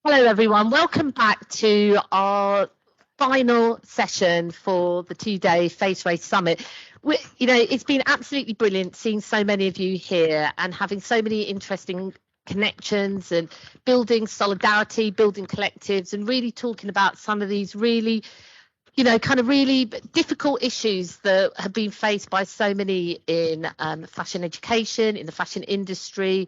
Hello, everyone. Welcome back to our final session for the two-day Face Race Summit. It's been absolutely brilliant seeing so many of you here and having so many interesting connections and building solidarity, building collectives, and really talking about some of these really really difficult issues that have been faced by so many in fashion education, in the fashion industry,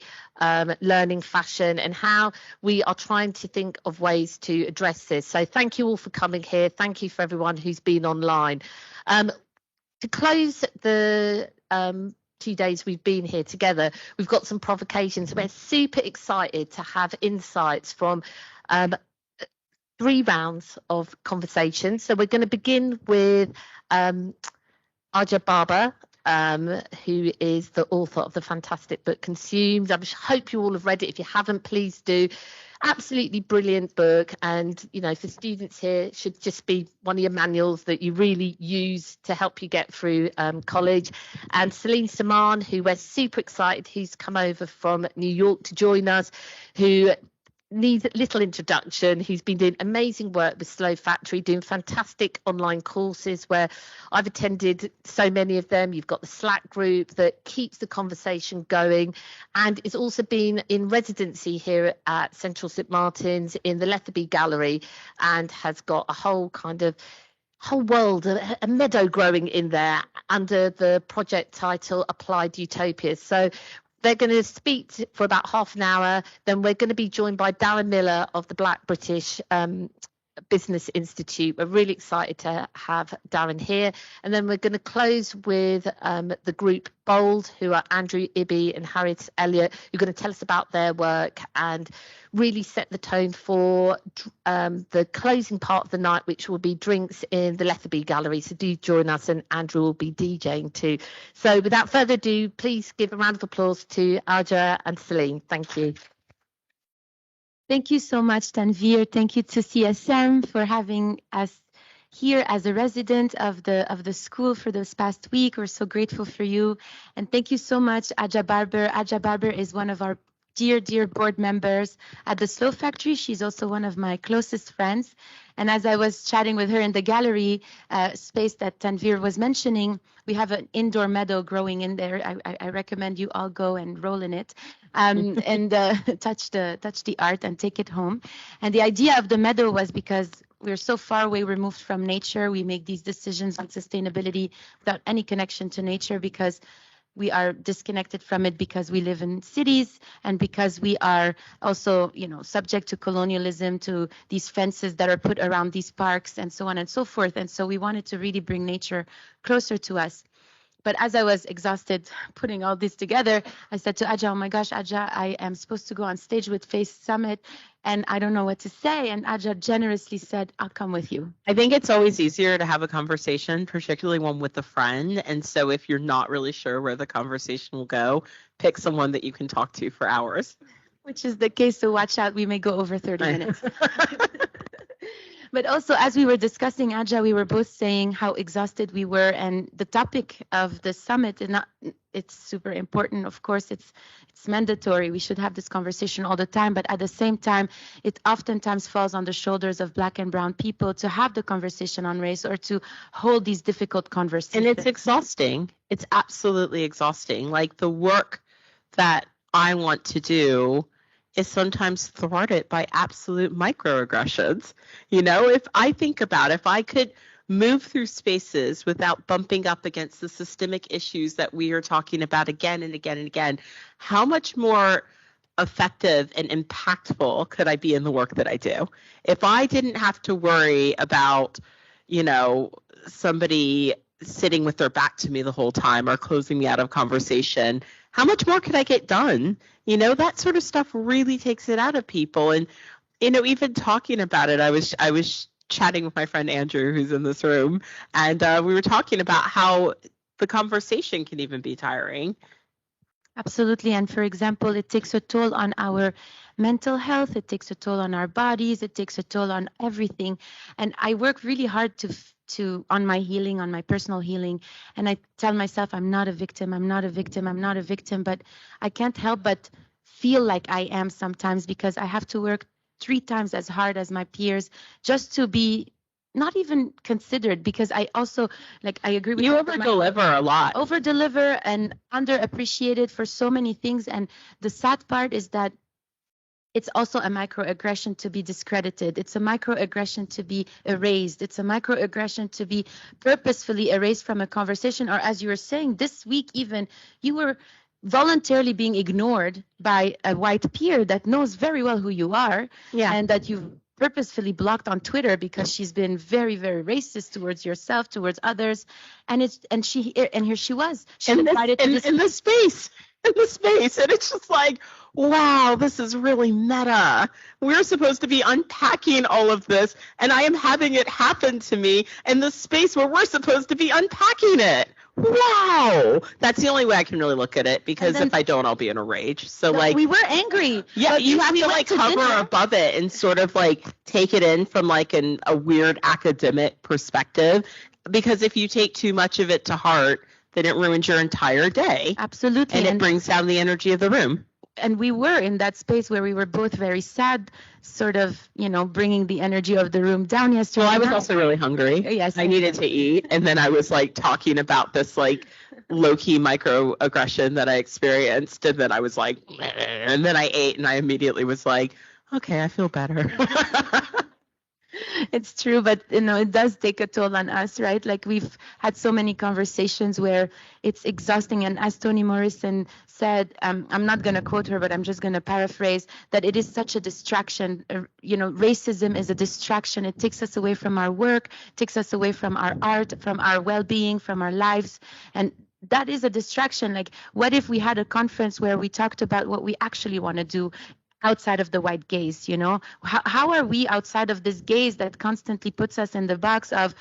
learning fashion, and how we are trying to think of ways to address this. So thank you all for coming here. Thank you for everyone who's been online. To close the 2 days we've been here together, we've got some provocations. We're super excited to have insights from 3 rounds of conversation. So we're going to begin with Aja Barber, who is the author of the fantastic book Consumed. I hope you all have read it. If you haven't, please do. Absolutely brilliant book, and for students here, it should just be one of your manuals that you really use to help you get through college. And Semaan, who we're super excited, who's come over from New York to join us, who needs a little introduction. He's been doing amazing work with Slow Factory, doing fantastic online courses where I've attended so many of them. You've got the Slack group that keeps the conversation going, and it's also been in residency here at Central St Martin's in the Lethaby Gallery, and has got a whole world, a meadow growing in there under the project title Applied Utopias. So they're going to speak for about half an hour. Then we're going to be joined by Darren Miller of the Black British Business Institute. We're really excited to have Darren here. And then we're going to close with the group Bold, who are Andrew Ibby and Harriet Elliott, who are going to tell us about their work and really set the tone for the closing part of the night, which will be drinks in the Lethaby Gallery. So do join us, and Andrew will be DJing too. So without further ado, please give a round of applause to Aja and Céline. Thank you. Thank you so much, Tanvir. Thank you to CSM for having us here as a resident of the school for this past week. We're so grateful for you. And thank you so much, Aja Barber. Aja Barber is one of our dear board members at the Slow Factory. She's also one of my closest friends. And as I was chatting with her in the gallery space that Tanvir was mentioning, we have an indoor meadow growing in there. I recommend you all go and roll in it and touch the art and take it home. And the idea of the meadow was because we're so far away removed from nature. We make these decisions on sustainability without any connection to nature because we are disconnected from it because we live in cities and because we are also, subject to colonialism, to these fences that are put around these parks and so on and so forth. And so we wanted to really bring nature closer to us. But as I was exhausted putting all this together, I said to Aja, oh my gosh, Aja, I am supposed to go on stage with Face Summit and I don't know what to say. And Aja generously said, I'll come with you. I think it's always easier to have a conversation, particularly one with a friend. And so if you're not really sure where the conversation will go, pick someone that you can talk to for hours. Which is the case, so watch out, we may go over 30 minutes. But also, as we were discussing, Aja, we were both saying how exhausted we were, and the topic of the summit it's super important. Of course, it's mandatory. We should have this conversation all the time, but at the same time, it oftentimes falls on the shoulders of Black and brown people to have the conversation on race or to hold these difficult conversations. And it's exhausting. It's absolutely exhausting. Like the work that I want to do is sometimes thwarted by absolute microaggressions. If I think about if I could move through spaces without bumping up against the systemic issues that we are talking about again and again and again, how much more effective and impactful could I be in the work that I do? If I didn't have to worry about, somebody sitting with their back to me the whole time or closing me out of conversation, how much more could I get done? That sort of stuff really takes it out of people. And, even talking about it, I was chatting with my friend Andrew, who's in this room, and we were talking about how the conversation can even be tiring. Absolutely. And for example, it takes a toll on our mental health. It takes a toll on our bodies. It takes a toll on everything. And I work really hard on my healing, on my personal healing. And I tell myself, I'm not a victim. I'm not a victim. I'm not a victim. But I can't help but feel like I am sometimes because I have to work 3 times as hard as my peers just to be not even considered, because I also, like, I agree with you. Over deliver a lot. Over deliver and underappreciated for so many things. And the sad part is that it's also a microaggression to be discredited. It's a microaggression to be erased. It's a microaggression to be purposefully erased from a conversation. Or as you were saying, this week even, you were voluntarily being ignored by a white peer that knows very well who you are, and that you've purposefully blocked on Twitter because she's been very, very racist towards yourself, towards others. And here she was. She invited in the space. And it's just like, wow, this is really meta. We're supposed to be unpacking all of this, and I am having it happen to me in the space where we're supposed to be unpacking it. Wow. That's the only way I can really look at it, because if I don't, I'll be in a rage. So like, we were angry. Yeah, you have to like hover above it and sort of like take it in from like a weird academic perspective, because if you take too much of it to heart, then it ruins your entire day. Absolutely. And it brings down the energy of the room. And we were in that space where we were both very sad, sort of, bringing the energy of the room down yesterday. Well, I was also really hungry. Yes. I needed to eat. And then I was like talking about this like low-key microaggression that I experienced. And then I was like, and then I ate and I immediately was like, okay, I feel better. It's true, but it does take a toll on us, right? Like, we've had so many conversations where it's exhausting. And as Toni Morrison said, I'm not going to quote her, but I'm just going to paraphrase, that it is such a distraction. Racism is a distraction. It takes us away from our work, takes us away from our art, from our well-being, from our lives. And that is a distraction. Like, what if we had a conference where we talked about what we actually want to do outside of the white gaze? How are we outside of this gaze that constantly puts us in the box of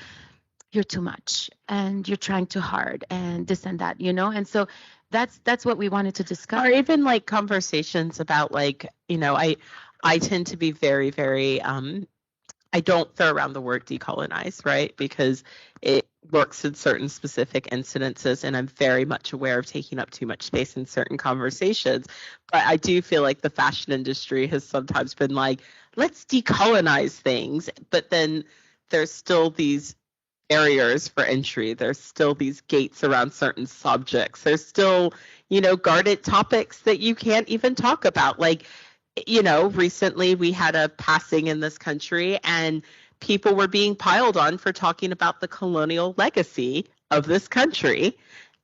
you're too much and you're trying too hard and this and that, and so that's what we wanted to discuss. Or even like conversations about like, I tend to be very, very I don't throw around the word decolonize, right? Because it works in certain specific incidences, and I'm very much aware of taking up too much space in certain conversations. But I do feel like the fashion industry has sometimes been like, let's decolonize things. But then there's still these barriers for entry. There's still these gates around certain subjects. There's still, guarded topics that you can't even talk about. Like, recently we had a passing in this country, and people were being piled on for talking about the colonial legacy of this country.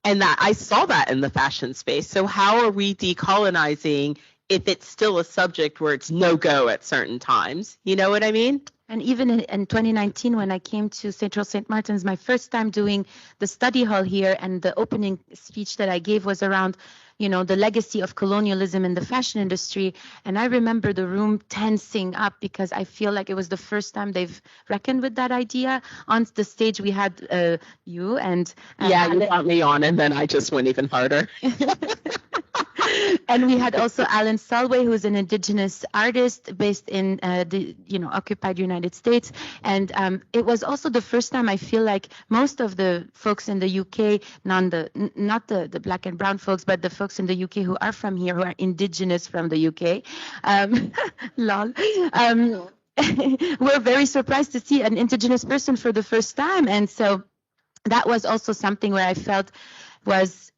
And that I saw that in the fashion space. So how are we decolonizing if it's still a subject where it's no-go at certain times? You know what I mean? And even in 2019, when I came to Central St. Martin's, my first time doing the study hall here, and the opening speech that I gave was around, the legacy of colonialism in the fashion industry. And I remember the room tensing up, because I feel like it was the first time they've reckoned with that idea. On the stage, we had you and you brought me on, and then I just went even harder. And we had also Alan Solway, who's an Indigenous artist based in the occupied United States. And it was also the first time I feel like most of the folks in the UK, not the black and brown folks, but the folks in the UK who are from here, who are Indigenous from the UK, lol, were very surprised to see an Indigenous person for the first time. And so that was also something where I felt was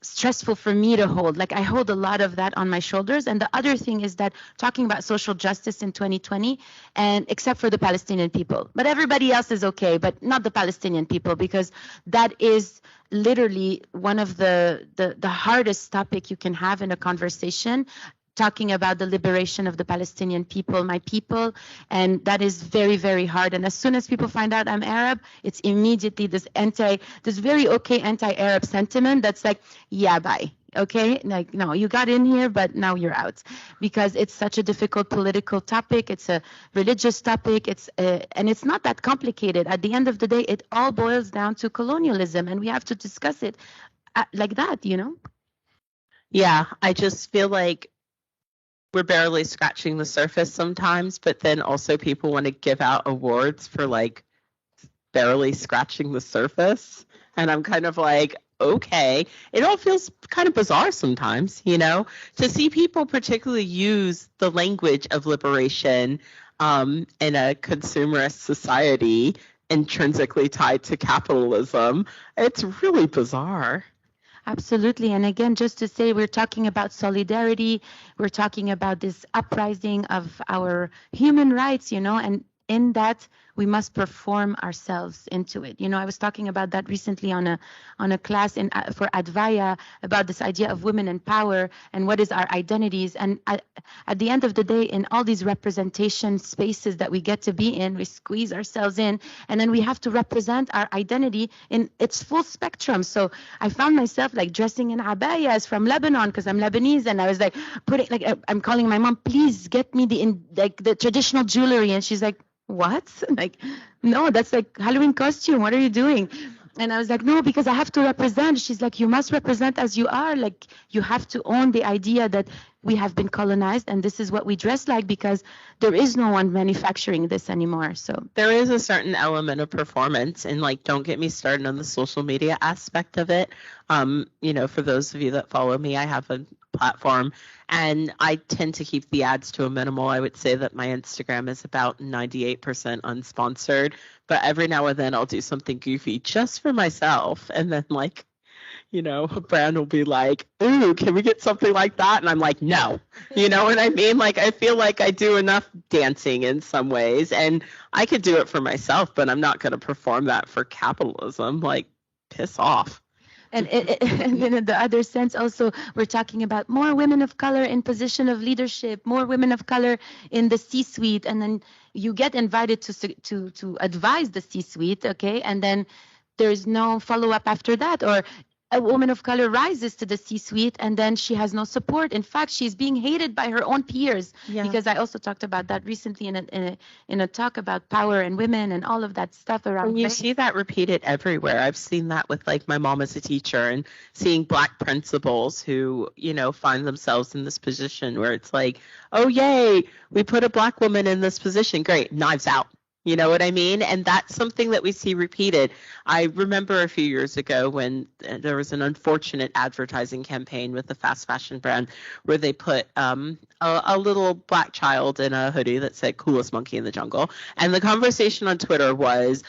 stressful for me to hold. Like, I hold a lot of that on my shoulders. And the other thing is that talking about social justice in 2020, and except for the Palestinian people, but everybody else is okay, but not the Palestinian people, because that is literally one of the hardest topic you can have in a conversation, talking about the liberation of the Palestinian people, my people. And that is very, very hard. And as soon as people find out I'm Arab, it's immediately this very okay anti-Arab sentiment that's like, yeah, bye. Okay, like, no, you got in here, but now you're out, because it's such a difficult political topic. It's a religious topic. And it's not that complicated. At the end of the day, it all boils down to colonialism, and we have to discuss it like that, Yeah, I just feel like we're barely scratching the surface sometimes, but then also people want to give out awards for like barely scratching the surface. And I'm kind of like, okay. It all feels kind of bizarre sometimes, to see people particularly use the language of liberation in a consumerist society intrinsically tied to capitalism. It's really bizarre. Absolutely. And again, just to say, we're talking about solidarity. We're talking about this uprising of our human rights, and in that we must perform ourselves into it. I was talking about that recently on a class for Advaya about this idea of women and power and what is our identities. And at the end of the day, in all these representation spaces that we get to be in, we squeeze ourselves in, and then we have to represent our identity in its full spectrum. So I found myself like dressing in abayas from Lebanon because I'm Lebanese, and I was like I'm calling my mom, please get me the traditional jewelry, and she's like, what? Like, no, that's like Halloween costume. What are you doing? And I was like, no, because I have to represent. She's like, you must represent as you are. Like, you have to own the idea that we have been colonized and this is what we dress like, because there is no one manufacturing this anymore. So there is a certain element of performance, and like, don't get me started on the social media aspect of it. For those of you that follow me, I have a platform and I tend to keep the ads to a minimal. I would say that my Instagram is about 98% unsponsored, but every now and then I'll do something goofy just for myself. And then a brand will be like, ooh, can we get something like that? And I'm like, no, you know what I mean? Like, I feel like I do enough dancing in some ways, and I could do it for myself, but I'm not going to perform that for capitalism. Like, piss off. And in the other sense also, we're talking about more women of color in position of leadership, more women of color in the C-suite, and then you get invited to advise the C-suite, okay? And then there's no follow-up after that, or a woman of color rises to the C-suite and then she has no support. In fact, she's being hated by her own peers. Yeah. Because I also talked about that recently in a talk about power and women and all of that stuff around. And you see that repeated everywhere. I've seen that with like my mom as a teacher, and seeing Black principals who, find themselves in this position where it's like, oh, yay, we put a Black woman in this position. Great, knives out. You know what I mean? And that's something that we see repeated. I remember a few years ago when there was an unfortunate advertising campaign with a fast fashion brand where they put a little Black child in a hoodie that said coolest monkey in the jungle. And the conversation on Twitter was,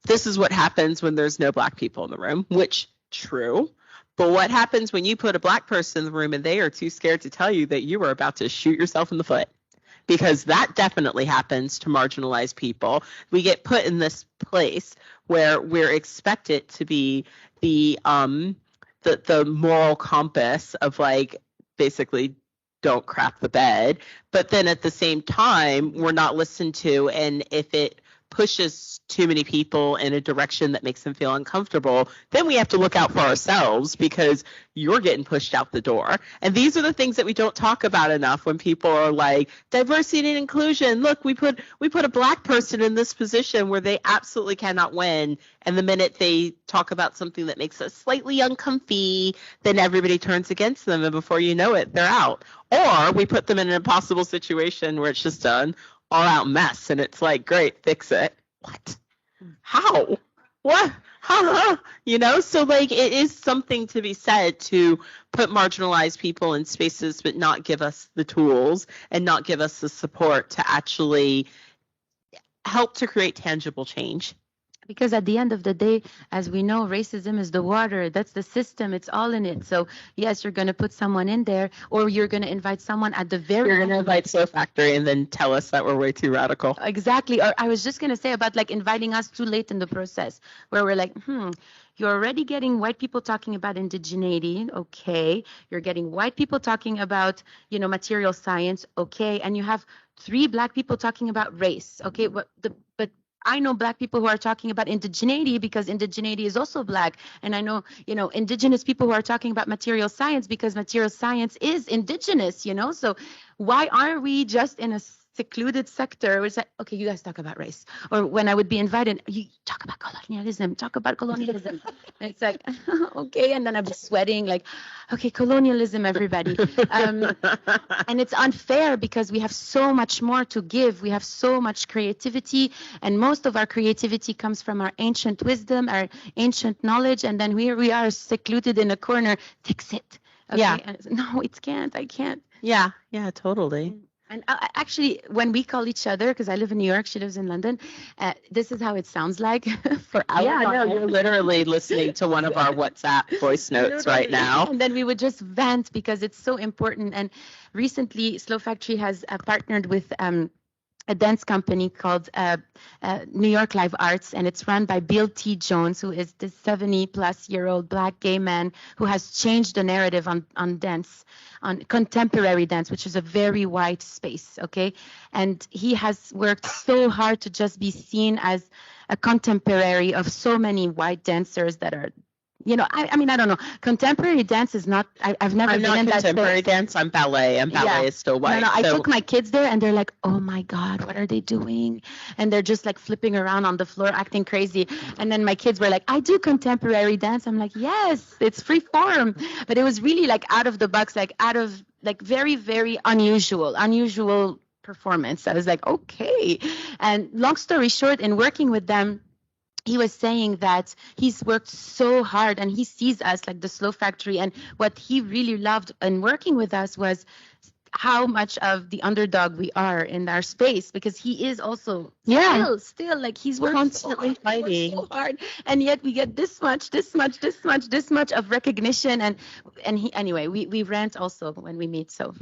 this is what happens when there's no Black people in the room, which true. But what happens when you put a Black person in the room and they are too scared to tell you that you are about to shoot yourself in the foot? Because that definitely happens to marginalized people. We get put in this place where we're expected to be the moral compass of like basically don't crap the bed. But then at the same time, we're not listened to. And if it pushes too many people in a direction that makes them feel uncomfortable, then we have to look out for ourselves because you're getting pushed out the door. And these are the things that we don't talk about enough when people are like, diversity and inclusion. Look, we put a Black person in this position where they absolutely cannot win. And the minute they talk about something that makes us slightly uncomfy, then everybody turns against them. And before you know it, they're out. Or we put them in an impossible situation where it's just done all out mess, and it's like, great, fix it. What? How? What? How? So like, it is something to be said to put marginalized people in spaces but not give us the tools and not give us the support to actually help to create tangible change. Because at the end of the day, as we know, racism is the water. That's the system. It's all in it. So, yes, you're going to put someone in there, or you're going to invite someone at the very You're going to invite Soul Factory and then tell us that we're way too radical. Exactly. Or I was just going to say about like inviting us too late in the process, where we're like, you're already getting white people talking about indigeneity. Okay. You're getting white people talking about, material science. Okay. And you have 3 Black people talking about race. Okay. But I know Black people who are talking about indigeneity because indigeneity is also Black. And I know, indigenous people who are talking about material science because material science is indigenous, So why are we just in a secluded sector. It was like, okay, you guys talk about race. Or when I would be invited, you talk about colonialism, talk about colonialism. And it's like, okay. And then I'm just sweating like, okay, colonialism, everybody. And it's unfair because we have so much more to give. We have so much creativity, and most of our creativity comes from our ancient wisdom, our ancient knowledge, and then here we are secluded in a corner. Fix it. Okay? Yeah. And no, it can't. I can't. Yeah, totally. And actually, when we call each other, because I live in New York, she lives in London, this is how it sounds like for hours. Yeah, no, you're literally listening to one of our WhatsApp voice notes right now. And then we would just vent because it's so important. And recently, Slow Factory has partnered with a dance company called New York Live Arts, and it's run by Bill T. Jones, who is this 70-plus-year-old Black gay man who has changed the narrative on dance, on contemporary dance, which is a very wide space, okay? And he has worked so hard to just be seen as a contemporary of so many white dancers that are, you know, I mean, I don't know. Contemporary dance is not, I've never been in that space. Contemporary dance, I'm ballet, and ballet is still white. No, I took my kids there and they're like, oh my God, what are they doing? And they're just like flipping around on the floor, acting crazy. And then my kids were like, I do contemporary dance. I'm like, yes, it's free form. But it was really like out of the box, like out of like very, very unusual performance. I was like, okay. And long story short, in working with them, he was saying that he's worked so hard and he sees us like the Slow Factory. And what he really loved in working with us was how much of the underdog we are in our space, because he is also still like he's constantly fighting so hard, and yet we get this much of recognition. And he, anyway, we rant also when we meet. So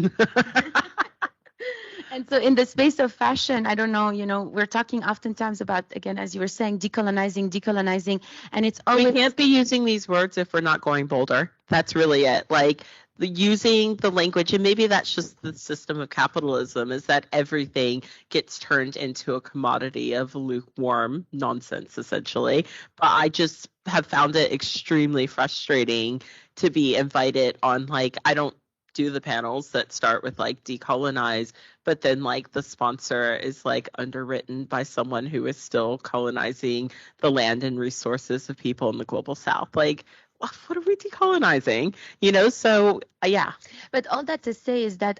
And so in the space of fashion, I don't know, you know, we're talking oftentimes about, again, as you were saying, decolonizing, and it's always... We can't be using these words if we're not going bolder. That's really it. Like, using the language, and maybe that's just the system of capitalism, is that everything gets turned into a commodity of lukewarm nonsense, essentially. But I just have found it extremely frustrating to be invited on, like, I don't do the panels that start with like decolonize, but then like the sponsor is like underwritten by someone who is still colonizing the land and resources of people in the global south. Like, what are we decolonizing? You know, so yeah. But all that to say is that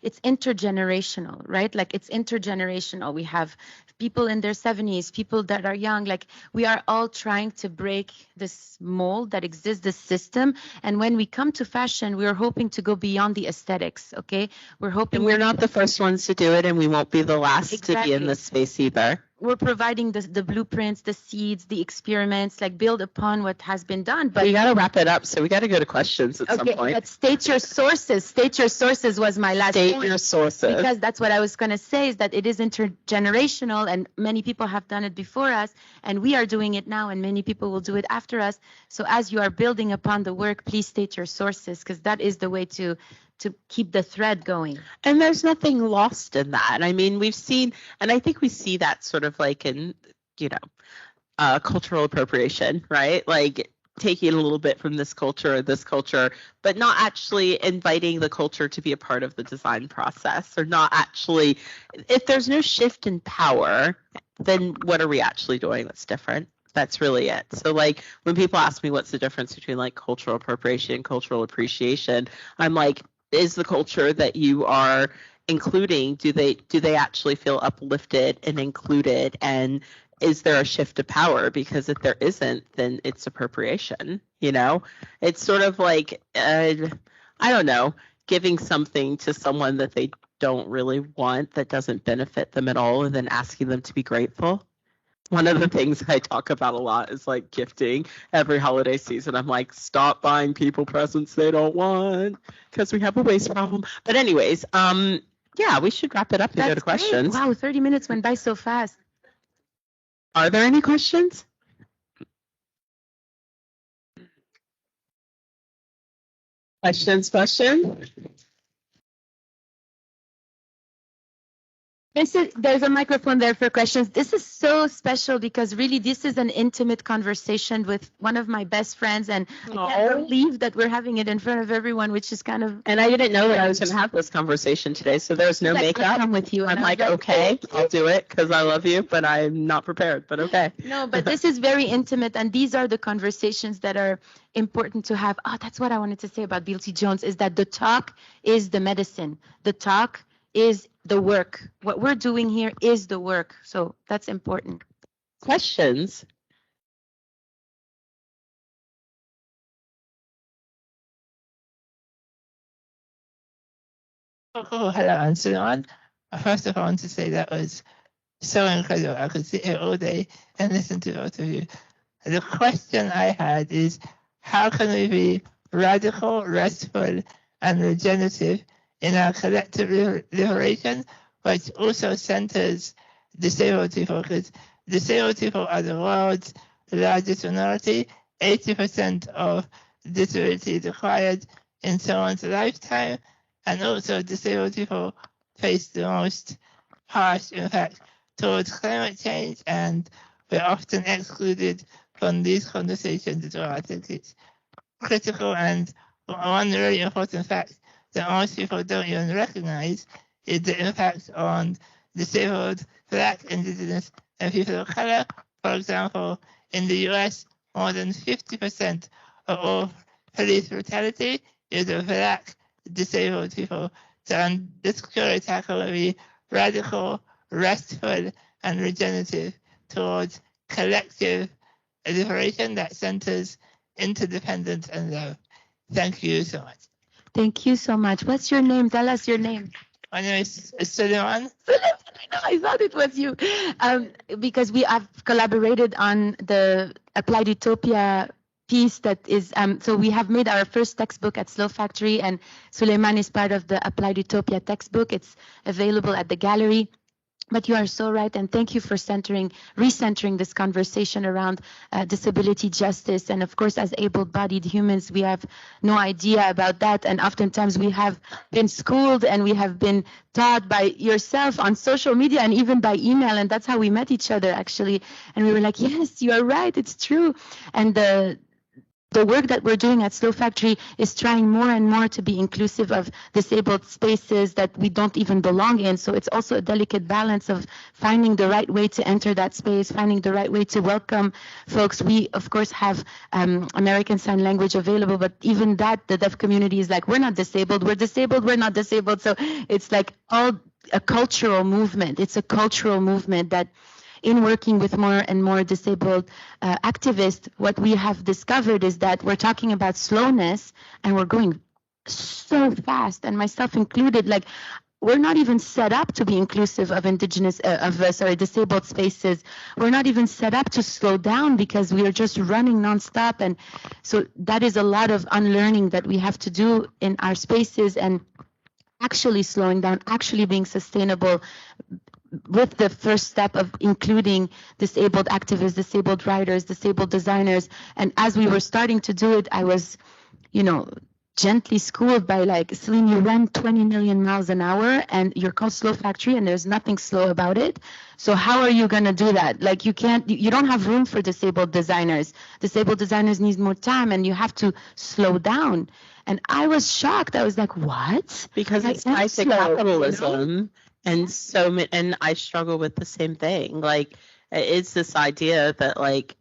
it's intergenerational, right? Like it's intergenerational. We have people in their 70s, people that are young, like we are all trying to break this mold that exists, this system. And when we come to fashion, we're hoping to go beyond the aesthetics, okay? We're hoping... And we're not the first ones to do it, and we won't be the last to be in this space either. We're providing the blueprints, the seeds, the experiments, like build upon what has been done. But we got to wrap it up, so we got to go to questions at some point. But state your sources. State your sources was my last point. State your sources. Because that's what I was going to say, is that it is intergenerational, and many people have done it before us, and we are doing it now, and many people will do it after us. So as you are building upon the work, please state your sources, because that is the way to keep the thread going. And there's nothing lost in that. I mean, we've seen, and I think we see that sort of like in, you know, cultural appropriation, right? Like taking a little bit from this culture, but not actually inviting the culture to be a part of the design process, or not actually, if there's no shift in power, then what are we actually doing that's different? That's really it. So like when people ask me what's the difference between like cultural appropriation and cultural appreciation, I'm like, is the culture that you are including, do they actually feel uplifted and included, and is there a shift of power? Because if there isn't, then it's appropriation. You know, it's sort of like I don't know, giving something to someone that they don't really want, that doesn't benefit them at all, and then asking them to be grateful. One of the things I talk about a lot is like gifting. Every holiday season, I'm like, stop buying people presents they don't want, because we have a waste problem. But anyways, yeah, we should wrap it up and go to questions. Great. Wow, 30 minutes went by so fast. Are there any questions? Questions? There's a microphone there for questions. This is so special because really this is an intimate conversation with one of my best friends, and I can't believe that we're having it in front of everyone, which is kind of. And I didn't know that I was going to have this conversation today, so there's no makeup. Come with you. I'm like, okay, I'll do it because I love you, but I'm not prepared. But okay. No, but this is very intimate, and these are the conversations that are important to have. Oh, that's what I wanted to say about Bealty Jones, is that the talk is the medicine. The talk is the work. What we're doing here is the work. So that's important. Questions? Oh, hello, I'm Céline. First of all, I want to say that was so incredible. I could sit here all day and listen to both of you. The question I had is, how can we be radical, restful, and regenerative in our collective liberation, which also centers disabled people? Because disabled people are the world's largest minority. 80% of disability required in someone's lifetime, and also disabled people face the most harsh impact towards climate change, and we're often excluded from these conversations as well. I think it's critical, and one really important fact that most people don't even recognize is the impact on disabled, Black, Indigenous, and people of color. For example, in the US, more than 50% of all police brutality is of Black, disabled people. So this current attack will be radical, restful, and regenerative towards collective liberation that centers interdependence and love. Thank you so much. Thank you so much. What's your name? Tell us your name. My name is Semaan. I thought it was you. Because we have collaborated on the Applied Utopia piece that is, so we have made our first textbook at Slow Factory, and Semaan is part of the Applied Utopia textbook. It's available at the gallery. But you are so right, and thank you for recentering this conversation around disability justice. And of course, as able-bodied humans, we have no idea about that. And oftentimes we have been schooled and we have been taught by yourself on social media and even by email. And that's how we met each other, actually. And we were like, yes, you are right, it's true. And the work that we're doing at Slow Factory is trying more and more to be inclusive of disabled spaces that we don't even belong in. So it's also a delicate balance of finding the right way to enter that space, finding the right way to welcome folks. We, of course, have American Sign Language available, but even that, the deaf community is like, we're not disabled, we're not disabled. So it's like all a cultural movement. It's a cultural movement that, in working with more and more disabled activists, what we have discovered is that we're talking about slowness and we're going so fast, and myself included, like we're not even set up to be inclusive of disabled spaces. We're not even set up to slow down because we are just running nonstop. And so that is a lot of unlearning that we have to do in our spaces, and actually slowing down, actually being sustainable, with the first step of including disabled activists, disabled writers, disabled designers. And as we were starting to do it, I was, gently schooled by like, Céline, you run 20 million miles an hour and you're called Slow Factory and there's nothing slow about it. So how are you going to do that? Like you don't have room for disabled designers. Disabled designers need more time and you have to slow down. And I was shocked. I was like, what? Because it's tied to capitalism. And I struggle with the same thing. Like, it's this idea that like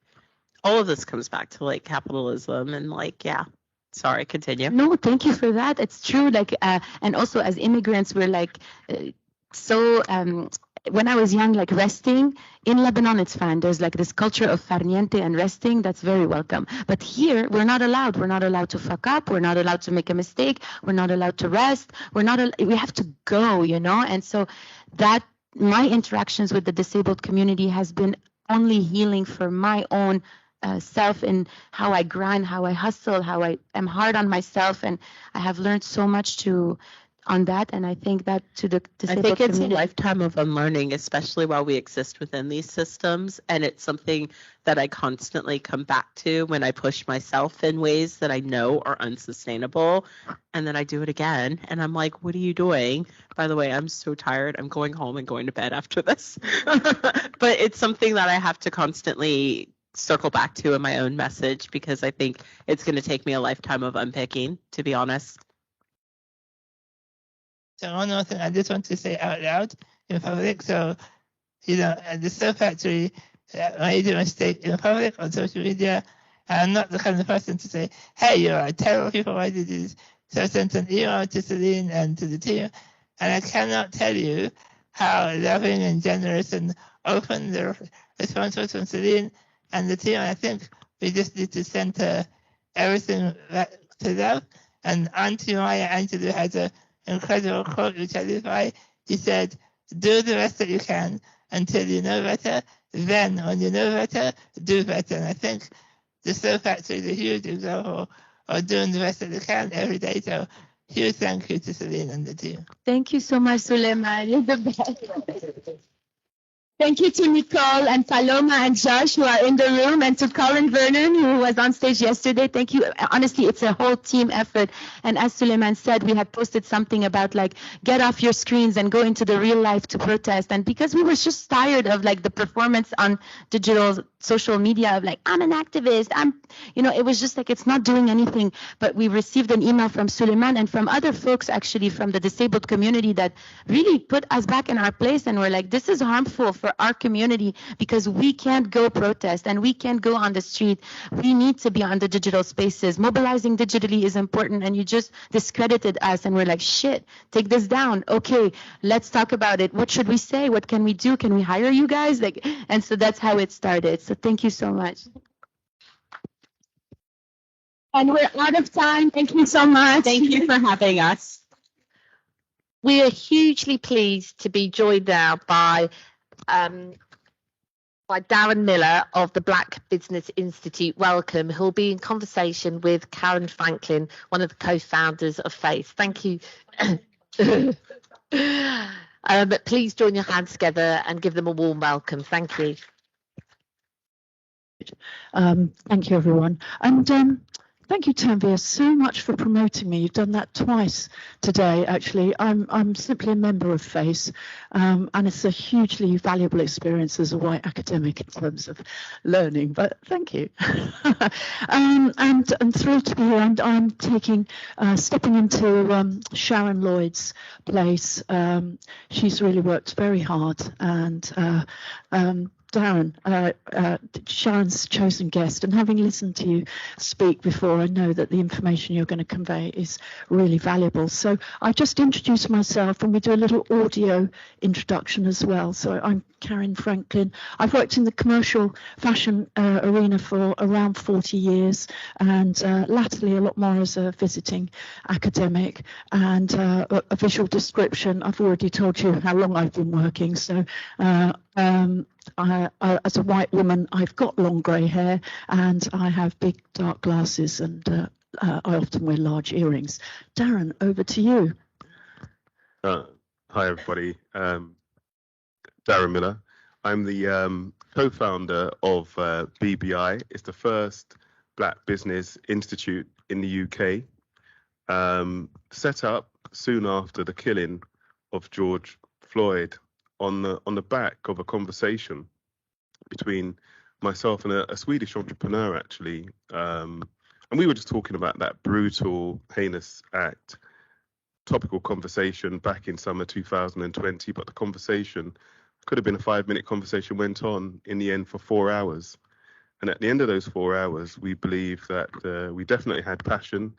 all of this comes back to like capitalism and like, yeah. Sorry, continue. No, thank you for that. It's true. Like, and also as immigrants, we're like when I was young, like resting in Lebanon, it's fine. There's like this culture of farniente and resting that's very welcome. But here, we're not allowed. We're not allowed to fuck up. We're not allowed to make a mistake. We're not allowed to rest. We have to go, And so that my interactions with the disabled community has been only healing for my own self, and how I grind, how I hustle, how I am hard on myself. And I have learned so much on that. And I think that to the I disabled think it's community. a lifetime of unlearning, especially while we exist within these systems. And it's something that I constantly come back to when I push myself in ways that I know are unsustainable. And then I do it again. And I'm like, what are you doing? By the way, I'm so tired. I'm going home and going to bed after this. But it's something that I have to constantly circle back to in my own message, because I think it's going to take me a lifetime of unpicking, to be honest. So one more thing I just want to say out loud in public. So, at the Soap Factory, when I do a mistake in public on social media, I'm not the kind of person to say, hey, you are terrible people, why did this? So I sent an email to Céline and to the team, and I cannot tell you how loving and generous and open the response was from Céline and the team. I think we just need to center everything back to love. And Auntie Maya Angelou has an incredible quote which I live by. She said, do the best that you can until you know better. Then, when you know better, do better. And I think the Soap Factory is a huge example of doing the best that they can every day. So, huge thank you to Céline and the team. Thank you so much, Suleiman. You're the best. Thank you to Nicole and Paloma and Josh who are in the room, and to Colin Vernon who was on stage yesterday. Thank you. Honestly, it's a whole team effort. And as Suleiman said, we had posted something about like get off your screens and go into the real life to protest. And because we were just tired of like the performance on digital social media of like, I'm an activist, it was just like it's not doing anything. But we received an email from Suleiman and from other folks actually from the disabled community that really put us back in our place, and we're like, this is harmful for our community because we can't go protest and we can't go on the street. We need to be on the digital spaces. Mobilizing digitally is important, and you just discredited us, and we're like, shit, take this down. Okay, let's talk about it. What should we say? What can we do? Can we hire you guys? And so that's how it started. So thank you so much. And we're out of time. Thank you so much. Thank you for having us. We are hugely pleased to be joined now by Darren Miller of the Black Business Institute. Welcome. Who'll be in conversation with Karen Franklin, one of the co-founders of FACE. Thank you. But please join your hands together and give them a warm welcome. Thank you. Thank you, everyone. And thank you, Tanvir, so much for promoting me. You've done that twice today, actually. I'm simply a member of FACE, and it's a hugely valuable experience as a white academic in terms of learning, but thank you. And I'm thrilled to be here, and I'm stepping into Sharon Lloyd's place. She's really worked very hard, and Darren, Sharon's chosen guest, and having listened to you speak before, I know that the information you're going to convey is really valuable. So I just introduce myself, and we do a little audio introduction as well. So I'm Karen Franklin. I've worked in the commercial fashion arena for around 40 years, and latterly a lot more as a visiting academic. And a visual description, I've already told you how long I've been working. So as a white woman, I've got long grey hair, and I have big dark glasses, and I often wear large earrings. Darren, over to you. Hi, everybody. Darren Miller. I'm the co-founder of BBI. It's the first Black Business Institute in the UK, set up soon after the killing of George Floyd, on the back of a conversation between myself and a Swedish entrepreneur, actually. And we were just talking about that brutal, heinous act. Topical conversation back in summer 2020, but the conversation could have been a 5-minute conversation, went on in the end for 4 hours. And at the end of those 4 hours, we believe that we definitely had passion,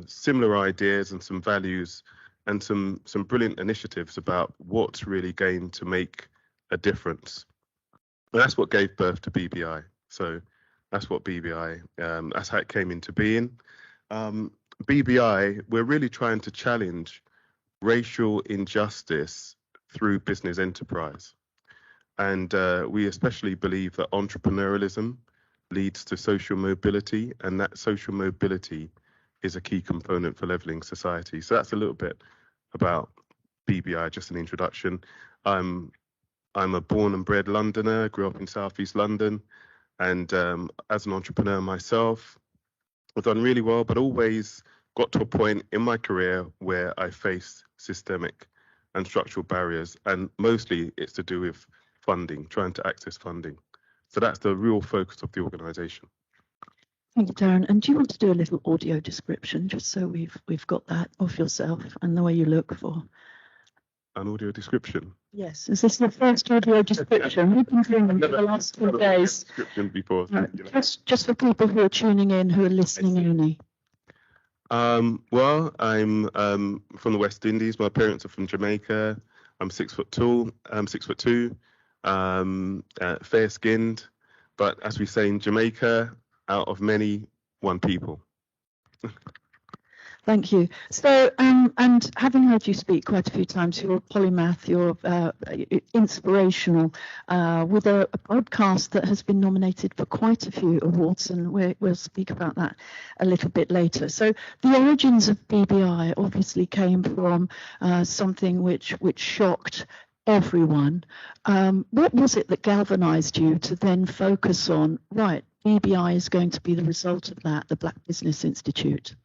similar ideas and some values, and some brilliant initiatives about what's really going to make a difference. And that's what gave birth to BBI. So that's what BBI, that's how it came into being. BBI, we're really trying to challenge racial injustice through business enterprise. And we especially believe that entrepreneurialism leads to social mobility, and that social mobility is a key component for levelling society. So that's a little bit about BBI, just an introduction. I'm a born and bred Londoner, grew up in Southeast London, and as an entrepreneur myself, I've done really well, but always got to a point in my career where I faced systemic and structural barriers, and mostly it's to do with funding, trying to access funding. So that's the real focus of the organisation. Thank you, Darren. And do you want to do a little audio description, just so we've got that of yourself and the way you look for? An audio description? Yes. Is this the first audio description? We've been doing them for the last 2 days. Description before. Just for people who are tuning in, who are listening only. Well, I'm from the West Indies. My parents are from Jamaica. I'm 6 foot tall. I'm 6'2", fair skinned. But as we say in Jamaica, out of many, one people. Thank you. So, and having heard you speak quite a few times, you're a polymath, you're inspirational, with a podcast that has been nominated for quite a few awards, and we'll speak about that a little bit later. So the origins of BBI obviously came from something which shocked everyone. What was it that galvanized you to then focus on, right, BBI is going to be the result of that, the Black Business Institute?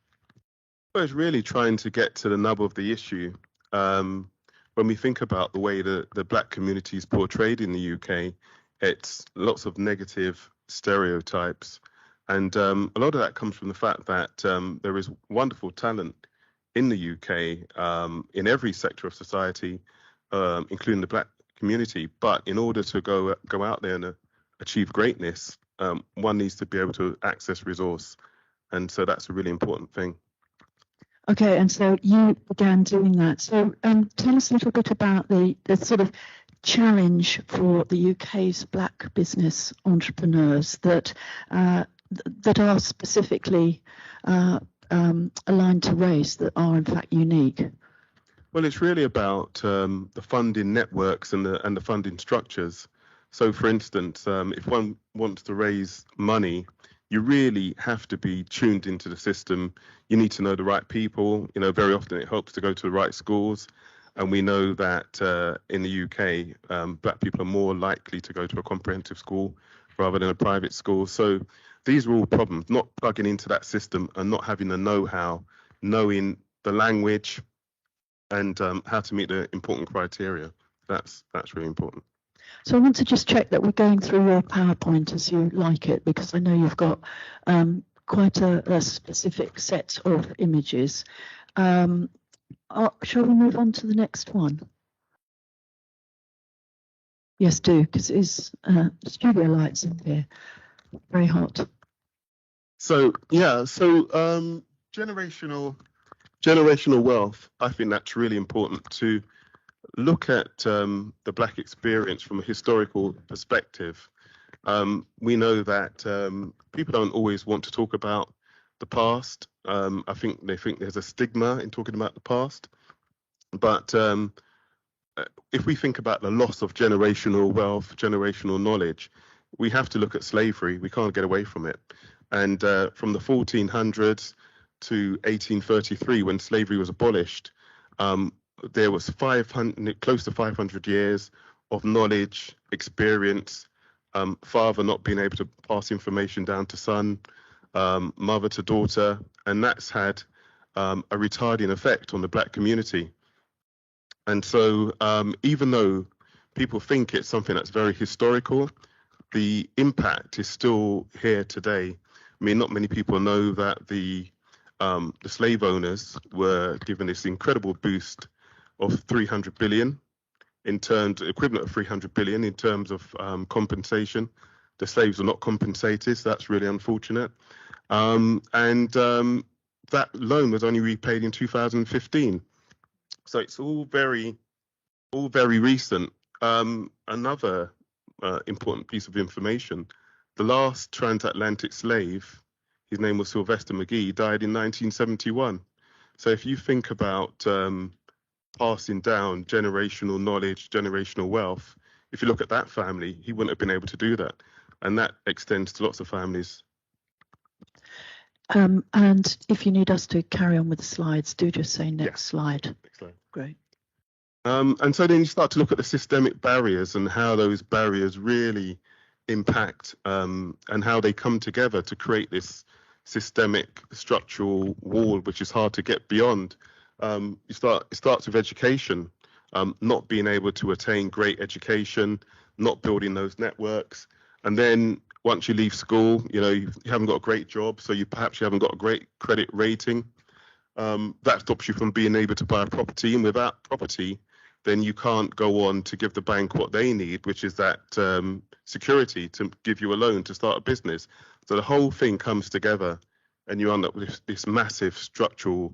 Well, it's really trying to get to the nub of the issue. When we think about the way the Black community is portrayed in the UK, it's lots of negative stereotypes. And a lot of that comes from the fact that there is wonderful talent in the UK, in every sector of society, including the Black community. But in order to go out there and achieve greatness, one needs to be able to access resource. And so that's a really important thing. Okay, and so you began doing that. So tell us a little bit about the sort of challenge for the UK's Black business entrepreneurs that are specifically aligned to race, that are in fact unique. Well, it's really about the funding networks and the funding structures. So, for instance, if one wants to raise money, you really have to be tuned into the system. You need to know the right people. You know, very often it helps to go to the right schools. And we know that in the UK, Black people are more likely to go to a comprehensive school rather than a private school. So these are all problems, not plugging into that system and not having the know-how, knowing the language and how to meet the important criteria. That's really important. So I want to just check that we're going through your PowerPoint as you like it, because I know you've got quite a specific set of images. Shall we move on to the next one? Yes, do, because it is studio lights in here. Very hot. So yeah, generational wealth. I think that's really important to look at the Black experience from a historical perspective. We know that people don't always want to talk about the past. I think they think there's a stigma in talking about the past. But if we think about the loss of generational wealth, generational knowledge, we have to look at slavery. We can't get away from it. And from the 1400s to 1833, when slavery was abolished, there was close to 500 years of knowledge, experience, father not being able to pass information down to son, mother to daughter, and that's had a retarding effect on the Black community. And so even though people think it's something that's very historical, the impact is still here today. I mean, not many people know that the slave owners were given this incredible boost of 300 billion in terms, equivalent of 300 billion in terms of compensation. The slaves were not compensated, so that's really unfortunate. That loan was only repaid in 2015. So it's all very recent. Another important piece of information, the last transatlantic slave, his name was Sylvester McGee, died in 1971. So if you think about passing down generational knowledge, generational wealth, if you look at that family, he wouldn't have been able to do that. And that extends to lots of families. And if you need us to carry on with the slides, do just say next slide. Next slide. great. And so then you start to look at the systemic barriers and how those barriers really impact and how they come together to create this systemic structural wall, which is hard to get beyond. It starts with education, not being able to attain great education, not building those networks. And then once you leave school, you haven't got a great job, so you haven't got a great credit rating. That stops you from being able to buy a property, and without property, then you can't go on to give the bank what they need, which is that security to give you a loan to start a business. So the whole thing comes together and you end up with this massive structural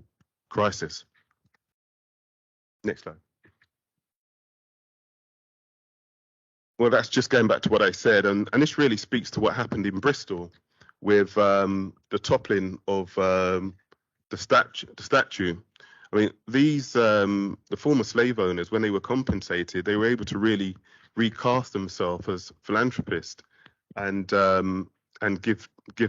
crisis. Next slide. Well, that's just going back to what I said, and this really speaks to what happened in Bristol with the toppling of the statue. I mean, these the former slave owners, when they were compensated, they were able to really recast themselves as philanthropists and give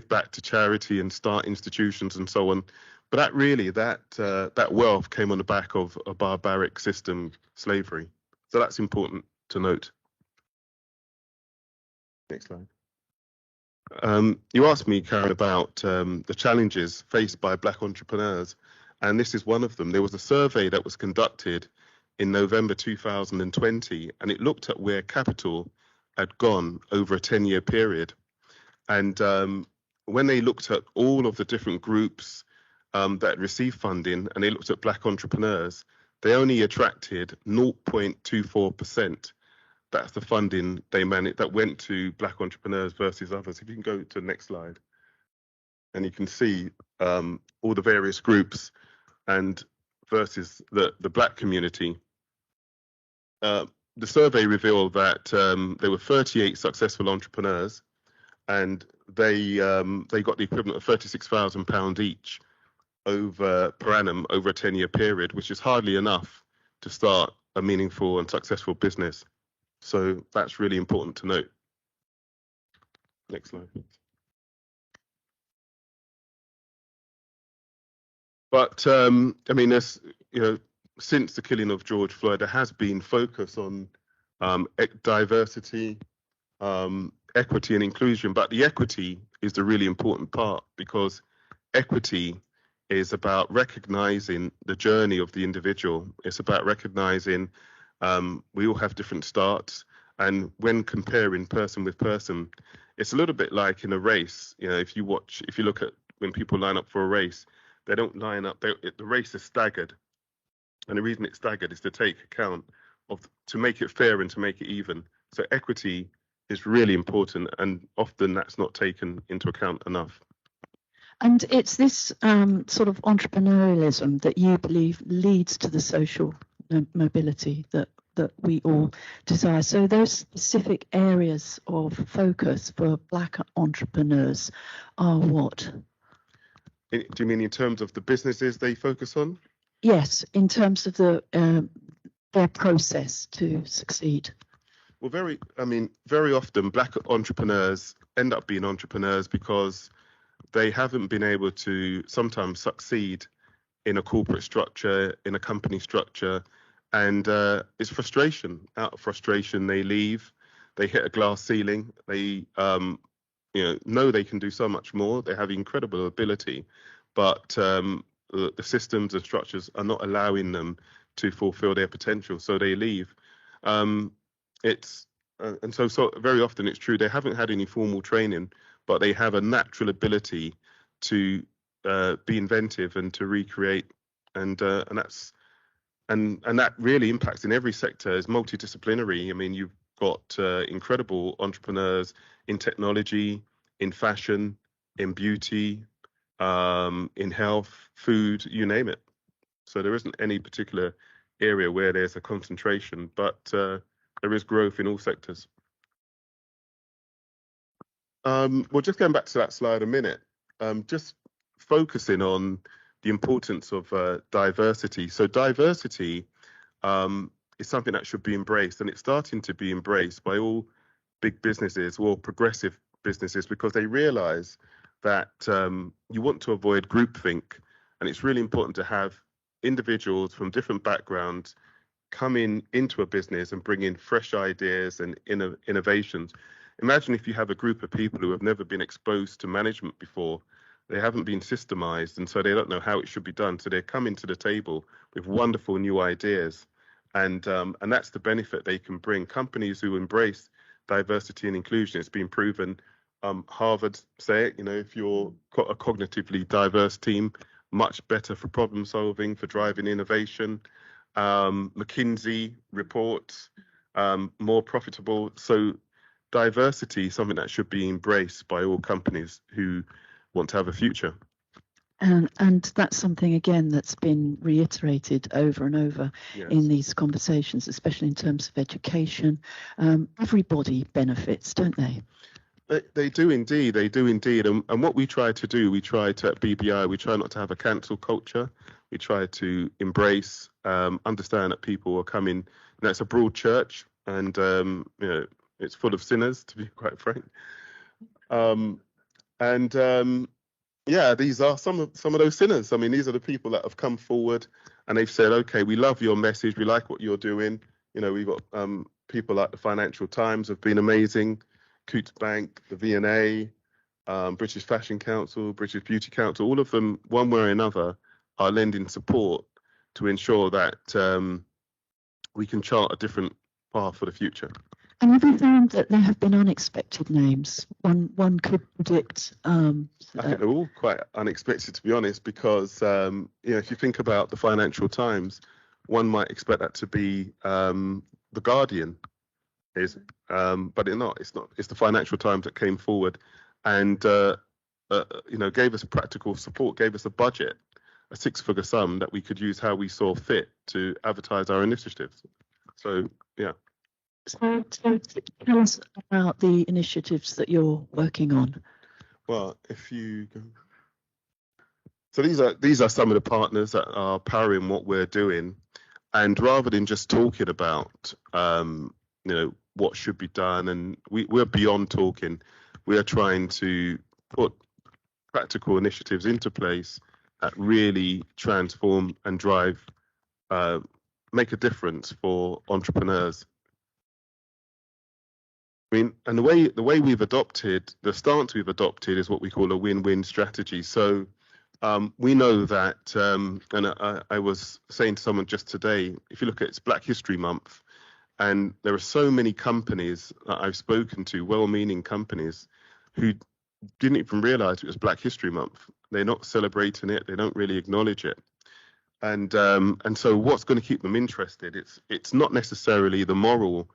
back to charity and start institutions and so on. But that wealth came on the back of a barbaric system, slavery. So that's important to note. Next slide. You asked me, Karen, about the challenges faced by Black entrepreneurs, and this is one of them. There was a survey that was conducted in November 2020, and it looked at where capital had gone over a 10-year period. And when they looked at all of the different groups that received funding, and they looked at Black entrepreneurs, they only attracted 0.24%. That's the funding they managed that went to Black entrepreneurs versus others. If you can go to the next slide, and you can see all the various groups and versus the Black community. The survey revealed that there were 38 successful entrepreneurs, and they got the equivalent of £36,000 each per annum over a 10-year period, which is hardly enough to start a meaningful and successful business. So that's really important to note. Next slide, please. But I mean, there's, since the killing of George Floyd, there has been focus on diversity, equity and inclusion. But the equity is the really important part, because equity is about recognizing the journey of the individual. It's about recognizing we all have different starts, and when comparing person with person, it's a little bit like in a race. If you look at when people line up for a race, they don't line up. The race is staggered, and the reason it's staggered is to take account to make it fair and to make it even. So equity is really important, and often that's not taken into account enough. And it's this sort of entrepreneurialism that you believe leads to the social mobility that we all desire. So those specific areas of focus for Black entrepreneurs are what? Do you mean in terms of the businesses they focus on? Yes, in terms of their process to succeed. Well, very often Black entrepreneurs end up being entrepreneurs because they haven't been able to sometimes succeed in a corporate structure, in a company structure, and it's frustration. Out of frustration, they leave. They hit a glass ceiling. They know they can do so much more. They have incredible ability, but the systems and structures are not allowing them to fulfill their potential, so they leave. And so very often it's true, they haven't had any formal training, but they have a natural ability to be inventive and to recreate, and that really impacts in every sector. Is multidisciplinary. I mean, you've got incredible entrepreneurs in technology, in fashion, in beauty, in health, food, you name it. So there isn't any particular area where there's a concentration, but there is growth in all sectors. Well, just going back to that slide a minute, just focusing on the importance of diversity. So diversity is something that should be embraced, and it's starting to be embraced by all big businesses, all progressive businesses, because they realize that you want to avoid groupthink, and it's really important to have individuals from different backgrounds come into a business and bring in fresh ideas and innovations. Imagine if you have a group of people who have never been exposed to management before. They haven't been systemized, and so they don't know how it should be done. So they're coming to the table with wonderful new ideas, and that's the benefit they can bring. Companies who embrace diversity and inclusion, it's been proven. Harvard say it, if you're got a cognitively diverse team, much better for problem solving, for driving innovation. McKinsey reports more profitable. So diversity is something that should be embraced by all companies who want to have a future. And that's something, again, that's been reiterated over and over in these conversations, especially in terms of education. Everybody benefits, don't they? They do indeed. They do indeed. And what we try to do, at BBI, we try not to have a cancel culture. We try to embrace, understand that people are coming. It's a broad church, and it's full of sinners, to be quite frank. These are some of those sinners. I mean, these are the people that have come forward and they've said, okay, we love your message, we like what you're doing. We've got people like the Financial Times have been amazing, Coutts Bank, the V&A, British Fashion Council, British Beauty Council, all of them, one way or another, are lending support to ensure that we can chart a different path for the future. And have you found that there have been unexpected names? One could predict. I think they're all quite unexpected, to be honest, because if you think about the Financial Times, one might expect that to be the Guardian, but it's not. It's the Financial Times that came forward and gave us practical support, gave us a budget, a six-figure sum that we could use how we saw fit to advertise our initiatives. So yeah. So tell us about the initiatives that you're working on. Well, if you go. So these are some of the partners that are powering what we're doing, and rather than just talking about what should be done, and we're beyond talking, we are trying to put practical initiatives into place that really transform and drive, make a difference for entrepreneurs. I mean, and the way we've adopted, the stance we've adopted is what we call a win-win strategy. So we know that, and I was saying to someone just today, if you look at it's Black History Month, and there are so many companies that I've spoken to, well-meaning companies, who didn't even realize it was Black History Month. They're not celebrating it. They don't really acknowledge it. And so what's going to keep them interested? It's not necessarily the moral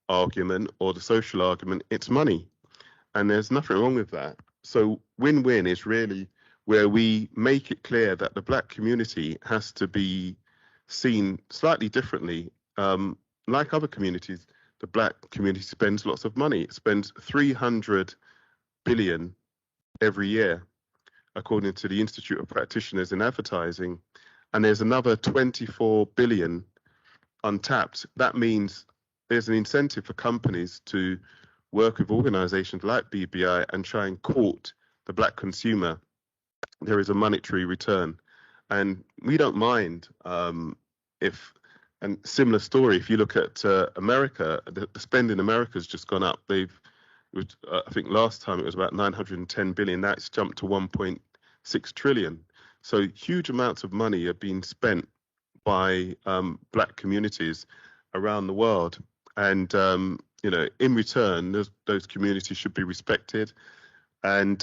argument or the social argument, it's money, and there's nothing wrong with that. So win-win is really where we make it clear that the Black community has to be seen slightly differently. Like other communities, the Black community spends lots of money. It spends 300 billion every year, according to the Institute of Practitioners in Advertising, and there's another 24 billion untapped. That means there's an incentive for companies to work with organizations like BBI and try and court the Black consumer. There is a monetary return. And we don't mind and similar story, if you look at America, the spend in America has just gone up. I think last time it was about 910 billion, now it's jumped to 1.6 trillion. So huge amounts of money are being spent by Black communities around the world. And, in return, those communities should be respected. And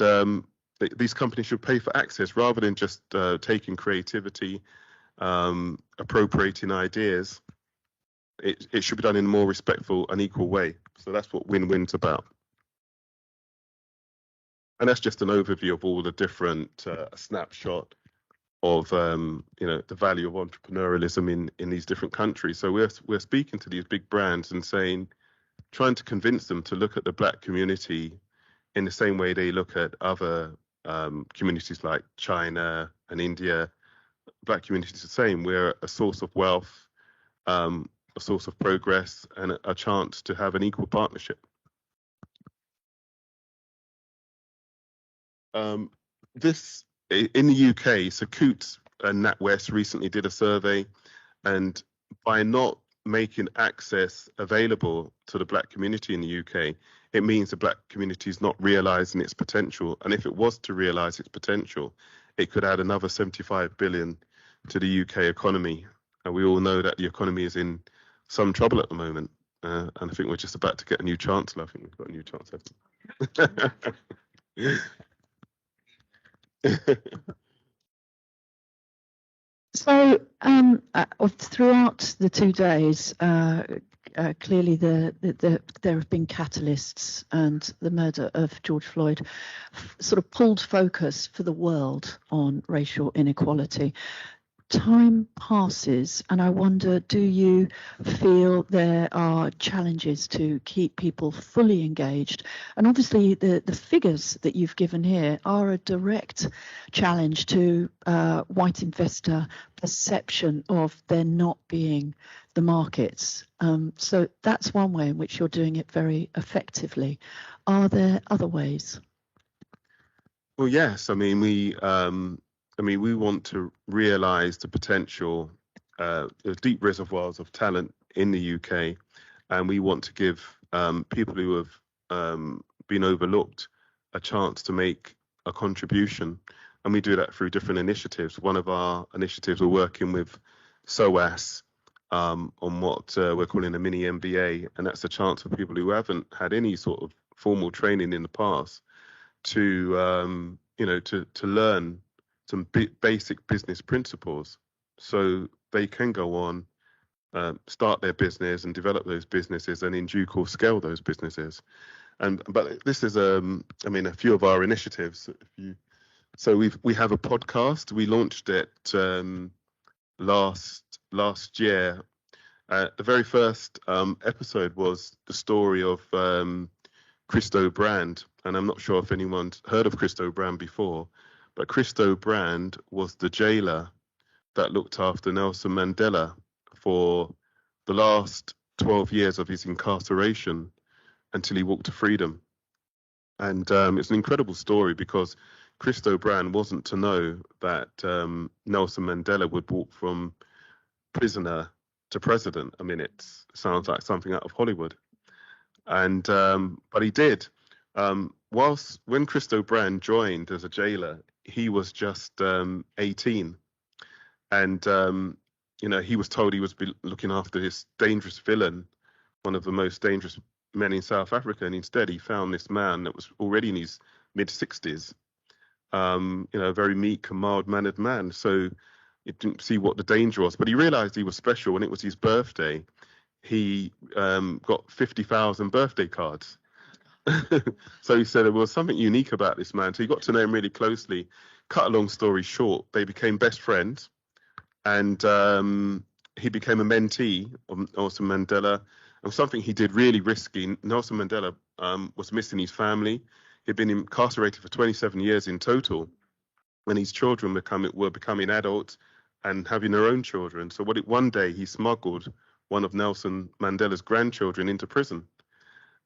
these companies should pay for access rather than just taking creativity, appropriating ideas. It should be done in a more respectful and equal way. So that's what win-win's about. And that's just an overview of all the different snapshot of the value of entrepreneurialism in these different countries. So we're speaking to these big brands and trying to convince them to look at the Black community in the same way they look at other communities like China and India. Black communities are the same. We're a source of wealth, a source of progress, and a chance to have an equal partnership. This in the UK, so Coutts NatWest recently did a survey, and by not making access available to the black community in the UK, it means the black community is not realising its potential. And if it was to realise its potential, it could add another 75 billion to the UK economy. And we all know that the economy is in some trouble at the moment. And I think we're just about to get a new chancellor. I think we've got a new chancellor. So throughout the 2 days, clearly there have been catalysts, and the murder of George Floyd sort of pulled focus for the world on racial inequality. Time passes, and I wonder, do you feel there are challenges to keep people fully engaged? And obviously the figures that you've given here are a direct challenge to white investor perception of there not being the markets. So that's one way in which you're doing it very effectively. Are there other ways? Well, yes. I mean, we want to realise the potential, the deep reservoirs of talent in the UK, and we want to give people who have been overlooked a chance to make a contribution. And we do that through different initiatives. One of our initiatives, we're working with SOAS on what we're calling a mini MBA, and that's a chance for people who haven't had any sort of formal training in the past to to learn some basic business principles, so they can go on, start their business and develop those businesses, and in due course scale those businesses. But this is a few of our initiatives. So we have a podcast. We launched it last year. The very first episode was the story of Christo Brand, and I'm not sure if anyone's heard of Christo Brand before. But Christo Brand was the jailer that looked after Nelson Mandela for the last 12 years of his incarceration until he walked to freedom. And it's an incredible story, because Christo Brand wasn't to know that Nelson Mandela would walk from prisoner to president. I mean, it sounds like something out of Hollywood. And but he did. When Christo Brand joined as a jailer, he was just 18, and he was told he was looking after this dangerous villain, one of the most dangerous men in South Africa, and instead he found this man that was already in his mid-60s, a very meek and mild-mannered man. So he didn't see what the danger was, but he realised he was special. When it was his birthday, he got 50,000 birthday cards. So he said there was something unique about this man. So he got to know him really closely. Cut a long story short, they became best friends, and he became a mentee of Nelson Mandela. And something he did really risky. Nelson Mandela was missing his family. He'd been incarcerated for 27 years in total, when his children were becoming adults and having their own children. So one day he smuggled one of Nelson Mandela's grandchildren into prison.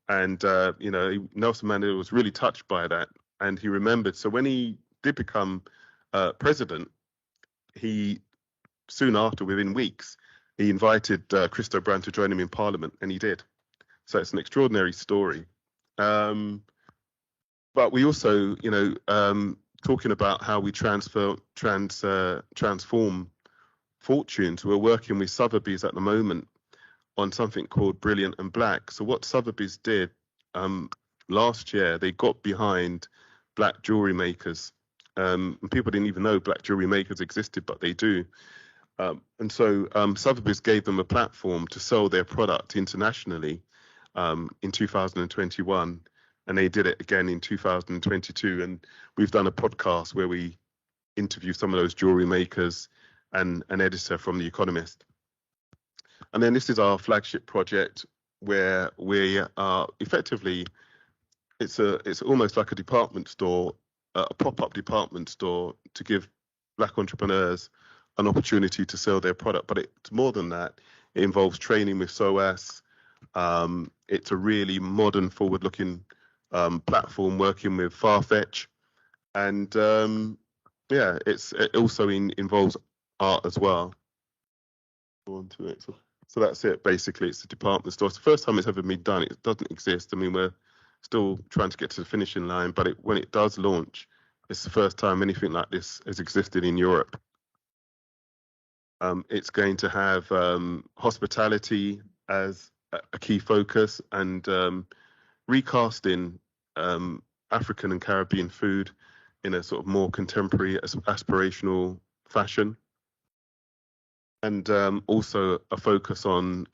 And, Nelson Mandela was really touched by that, and he remembered. So when he did become president, he soon after, within weeks, he invited Christo Brand to join him in Parliament, and he did. So it's an extraordinary story. But we also, talking about how we transform fortunes, we're working with Sotheby's at the moment on something called Brilliant and Black. So what Sotheby's did last year, they got behind black jewelry makers. And people didn't even know black jewelry makers existed, but they do. And so Sotheby's gave them a platform to sell their product internationally in 2021, and they did it again in 2022. And we've done a podcast where we interview some of those jewelry makers and an editor from The Economist. And then this is our flagship project, where we are effectively, it's almost like a department store, a pop-up department store to give black entrepreneurs an opportunity to sell their product. But it's more than that. It involves training with SOAS. It's a really modern, forward-looking platform working with Farfetch. And yeah, it also involves art as well. Go on to it. So that's it. Basically, it's a department store. It's the first time it's ever been done. It doesn't exist. I mean, we're still trying to get to the finishing line, but when it does launch, it's the first time anything like this has existed in Europe. It's going to have hospitality as a key focus, and recasting African and Caribbean food in a sort of more contemporary, aspirational fashion. And also a focus on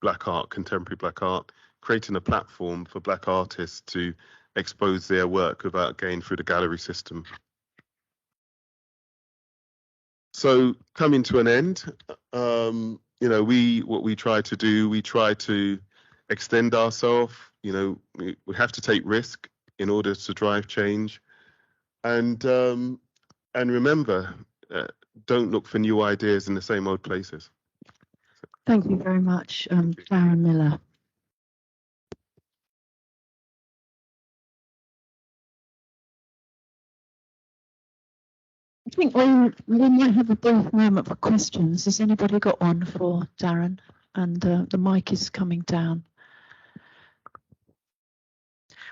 black art, contemporary black art, creating a platform for black artists to expose their work without going through the gallery system. So coming to an end, you know, what we try to do, we try to extend ourselves. You know, we have to take risk in order to drive change, and remember, don't look for new ideas in the same old places. Thank you very much, Darren Miller. I think we might have a brief moment for questions. Has anybody got one for Darren? And the mic is coming down.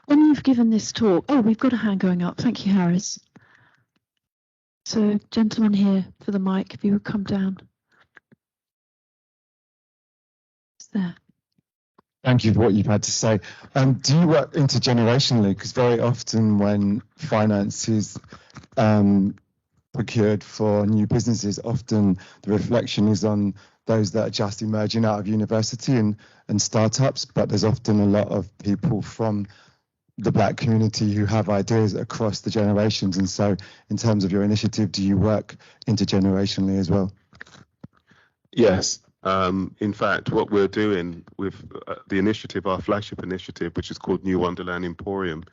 When you've given this talk, oh, we've got a hand going up. Thank you, Harris. So, gentleman here for the mic, if you would come down. It's there. Thank you for what you've had to say. Do you work intergenerationally? Because very often when finance is procured for new businesses, often the reflection is on those that are just emerging out of university and startups, but there's often a lot of people from the Black community who have ideas across the generations. And so in terms of your initiative, do you work intergenerationally as well? Yes. In fact, what we're doing with the initiative, our flagship initiative, which is called New Wonderland Emporium,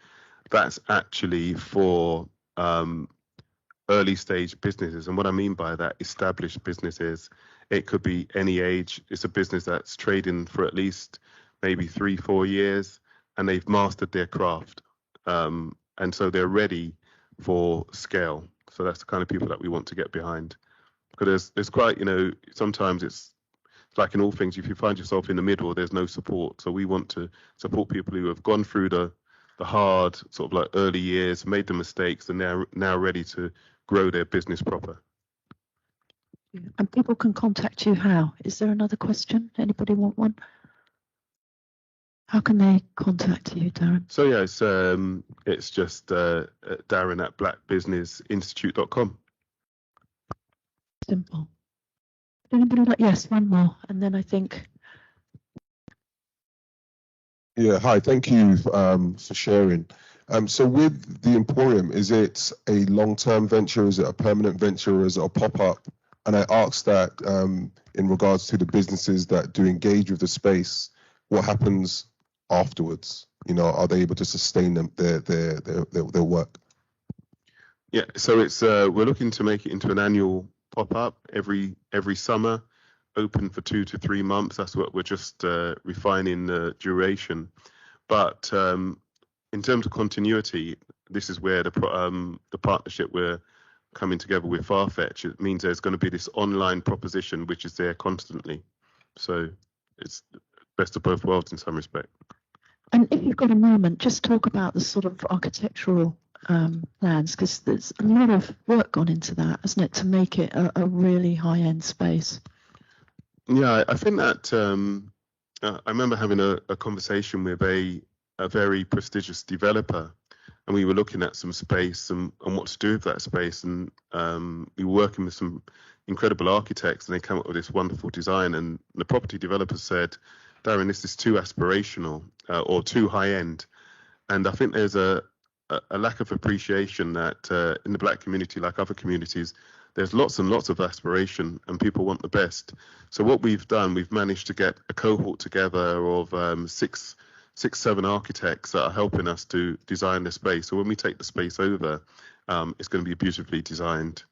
that's actually for early stage businesses. And what I mean by that, established businesses. It could be any age. It's a business that's trading for at least maybe 3-4 years, and they've mastered their craft. And so they're ready for scale. So that's the kind of people that we want to get behind. Because there's quite, you know, sometimes it's like in all things, if you find yourself in the middle, there's no support. So we want to support people who have gone through the hard sort of like early years, made the mistakes, and they're now ready to grow their business proper. And people can contact you how? Is there another question? Anybody want one? How can they contact you, Darren? So yeah, it's just Darren at blackbusinessinstitute.com. Simple. Anybody like, yes, one more, and then I think. Yeah, hi, thank you for sharing. So with the Emporium, is it a long-term venture, is it a permanent venture, or is it a pop-up? And I asked that in regards to the businesses that do engage with the space, what happens afterwards? You know, are they able to sustain their work? Yeah, so it's we're looking to make it into an annual pop-up every summer, open for 2 to 3 months. That's what we're just refining the duration. But in terms of continuity, this is where the partnership we're coming together with Farfetch, it means there's going to be this online proposition which is there constantly. So it's best of both worlds in some respect. And if you've got a moment, just talk about the sort of architectural plans, because there's a lot of work gone into that, hasn't it, to make it a really high-end space. Yeah, I think that I remember having a conversation with a very prestigious developer, and we were looking at some space and what to do with that space, and we were working with some incredible architects, and they came up with this wonderful design, and the property developer said, Darren, this is too aspirational or too high-end. And I think there's a lack of appreciation that in the Black community, like other communities, there's lots and lots of aspiration and people want the best. So what we've done, we've managed to get a cohort together of 7 architects that are helping us to design the space. So when we take the space over, it's going to be beautifully designed.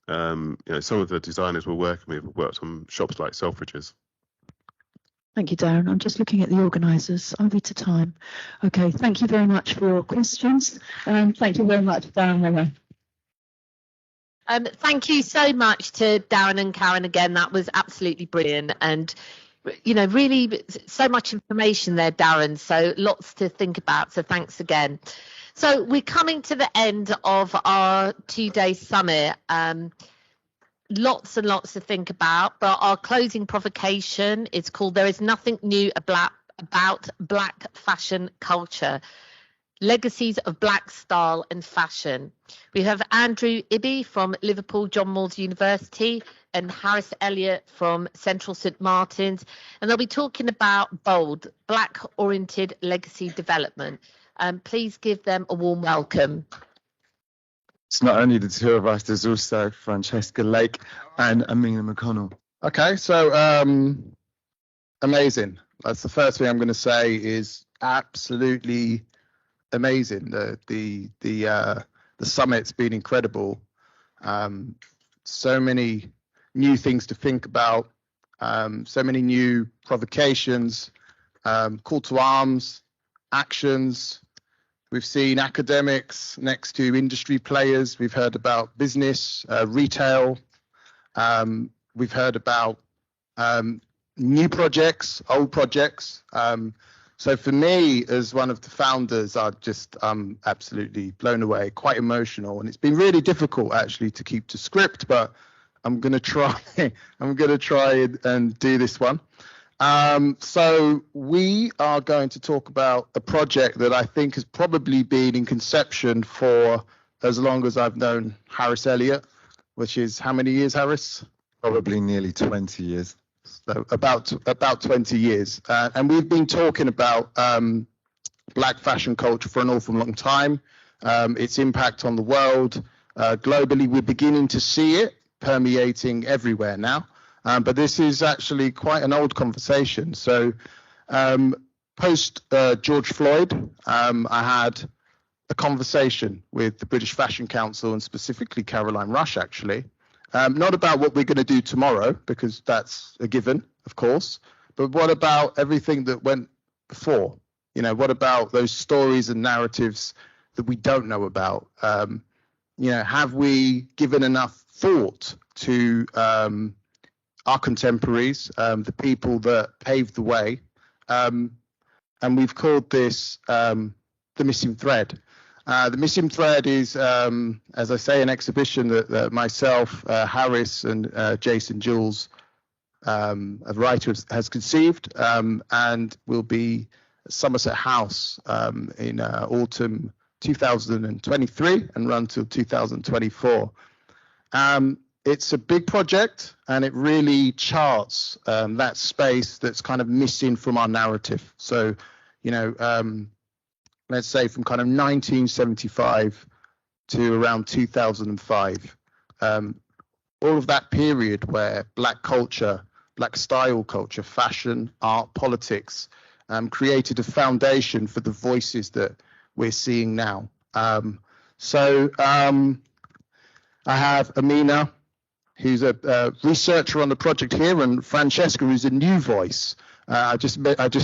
You know, some of the designers we're working with have worked on shops like Selfridges. Thank you, Darren. I'm just looking at the organisers. Are we to time? Okay, thank you very much for your questions. Thank you very much, Darren Miller. Thank you so much to Darren and Karen again. That was absolutely brilliant. And, you know, really so much information there, Darren. So lots to think about. So thanks again. So we're coming to the end of our 2-day summit. Lots and lots to think about. But our closing provocation is called "There is Nothing New about Black Fashion Culture. Legacies of Black Style and Fashion." We have Andrew Ibby from Liverpool John Moores University and Harris Elliott from Central St Martin's, and they'll be talking about BOLD, Black-Oriented Legacy Development. Please give them a warm welcome. It's not only the two of us, there's also Francesca Lake and Amina McConnell. Okay, so amazing. That's the first thing I'm going to say is absolutely amazing. The summit's been incredible. So many new things to think about. So many new provocations, call to arms, actions. We've seen academics next to industry players. We've heard about business, retail. We've heard about new projects, old projects. So for me, as one of the founders, I'm absolutely blown away, quite emotional, and it's been really difficult actually to keep to script, but I'm going to try. I'm going to try and do this one. So we are going to talk about a project that I think has probably been in conception for as long as I've known Harris Elliott, which is how many years, Harris? Probably nearly 20 years. So about 20 years. And we've been talking about Black fashion culture for an awful long time, its impact on the world. Globally, we're beginning to see it permeating everywhere now. But this is actually quite an old conversation. So post George Floyd, I had a conversation with the British Fashion Council and specifically Caroline Rush, actually. Not about what we're going to do tomorrow, because that's a given, of course, but what about everything that went before? You know, what about those stories and narratives that we don't know about? You know, have we given enough thought to our contemporaries, the people that paved the way? And we've called this the missing thread. The missing thread is, as I say, an exhibition that myself, Harris, and Jason Jules, a writer, has conceived, and will be at Somerset House in autumn 2023 and run till 2024. It's a big project, and it really charts that space that's kind of missing from our narrative. So, you know, let's say from kind of 1975 to around 2005, all of that period where Black culture, Black style culture, fashion, art, politics, created a foundation for the voices that we're seeing now. So I have Amina, who's a researcher on the project here, and Francesca, who's a new voice. I just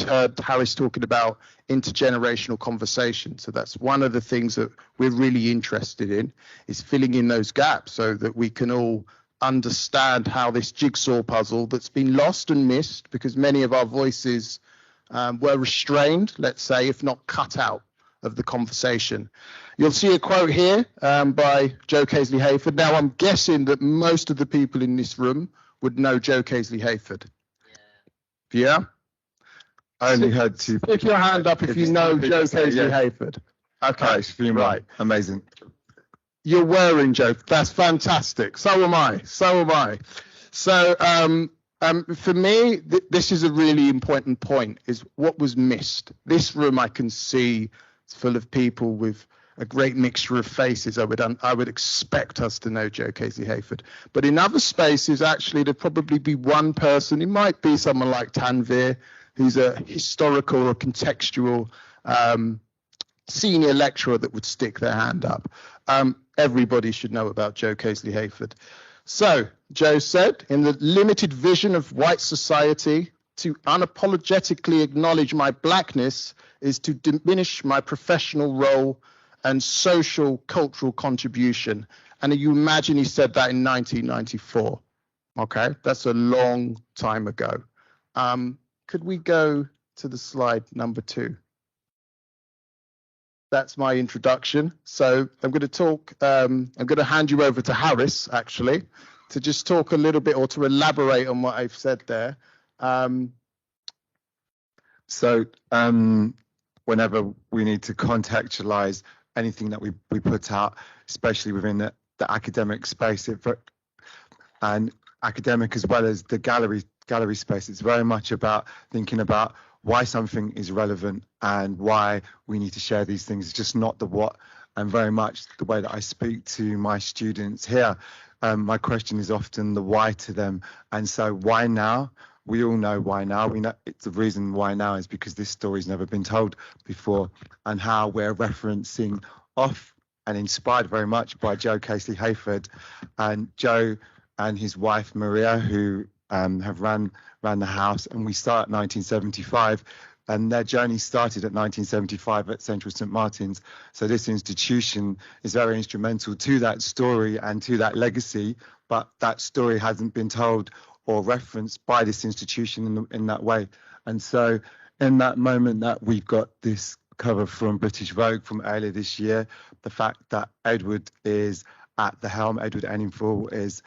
heard Harris talking about intergenerational conversation. So that's one of the things that we're really interested in, is filling in those gaps so that we can all understand how this jigsaw puzzle that's been lost and missed, because many of our voices were restrained, let's say, if not cut out of the conversation. You'll see a quote here by Joe Casely Hayford. Now, I'm guessing that most of the people in this room would know Joe Casely Hayford. Yeah? I only heard two. Put your hand up if you know Joe Casely Hayford. Okay, right. Amazing. You're wearing Joe. That's fantastic. So am I. So am I. So for me, this is a really important point, is what was missed. This room I can see is full of people with a great mixture of faces. I would expect us to know Joe Casely Hayford. But in other spaces, actually, there'd probably be one person. It might be someone like Tanvir, who's a historical or contextual senior lecturer that would stick their hand up. Everybody should know about Joe Casely Hayford. So Joe said, in the limited vision of white society, to unapologetically acknowledge my blackness is to diminish my professional role and social cultural contribution. And you imagine he said that in 1994. Okay, that's a long time ago. Could we go to the slide number 2? That's my introduction. So I'm going to talk, I'm going to hand you over to Harris, actually, to just talk a little bit or to elaborate on what I've said there. Whenever we need to contextualize anything that we put out, especially within the academic space, and academic as well as the gallery space, it's very much about thinking about why something is relevant and why we need to share these things. It's just not the what, and very much the way that I speak to my students here. My question is often the why to them. And so why now? We all know why now. We know it's the reason why now is because this story's never been told before, and how we're referencing off and inspired very much by Joe Casey Hayford, and Joe and his wife Maria, who have ran the house, and we start 1975, and their journey started at 1975 at Central St Martin's. So this institution is very instrumental to that story and to that legacy, but that story hasn't been told or referenced by this institution in that way. And so in that moment that we've got this cover from British Vogue from earlier this year, the fact that Edward is at the helm, Edward Enninful is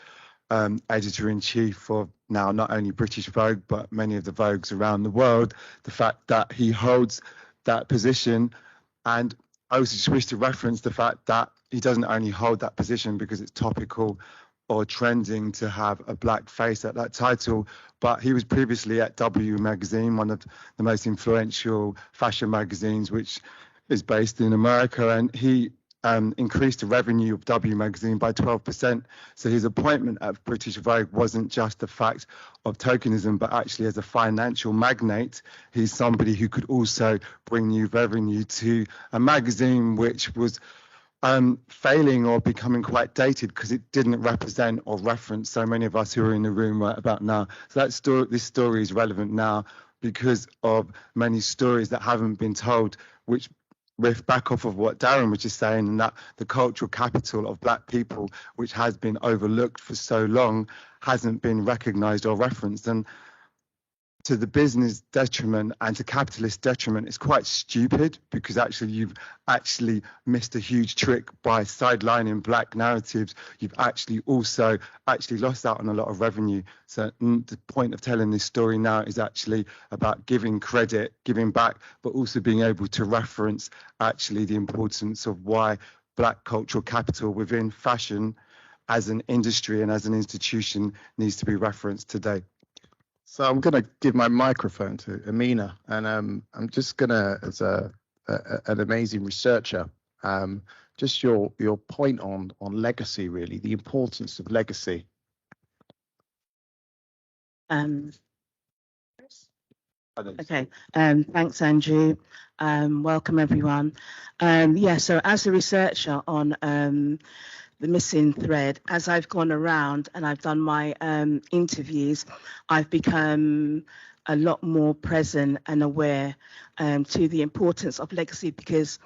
editor-in-chief of now not only British Vogue, but many of the Vogues around the world, the fact that he holds that position. And I also just wish to reference the fact that he doesn't only hold that position because it's topical or trending to have a black face at that title, but he was previously at W magazine, one of the most influential fashion magazines, which is based in America, and he increased the revenue of W magazine by 12%. So his appointment at British Vogue wasn't just the fact of tokenism, but actually as a financial magnate, he's somebody who could also bring new revenue to a magazine which was failing or becoming quite dated because it didn't represent or reference so many of us who are in the room right about now. So this story is relevant now because of many stories that haven't been told, which riff back off of what Darren was just saying, and that the cultural capital of black people, which has been overlooked for so long, hasn't been recognized or referenced. And to the business detriment and to capitalist detriment, it's quite stupid, because actually you've actually missed a huge trick by sidelining black narratives. You've actually also lost out on a lot of revenue. So the point of telling this story now is actually about giving credit, giving back, but also being able to reference actually the importance of why black cultural capital within fashion as an industry and as an institution needs to be referenced today. So I'm going to give my microphone to Amina, and I'm just going to, as an amazing researcher, just your point on legacy, really, the importance of legacy. Okay, thanks, Andrew. Welcome, everyone. So as a researcher on the missing thread, as I've gone around and I've done my interviews, I've become a lot more present and aware to the importance of legacy, because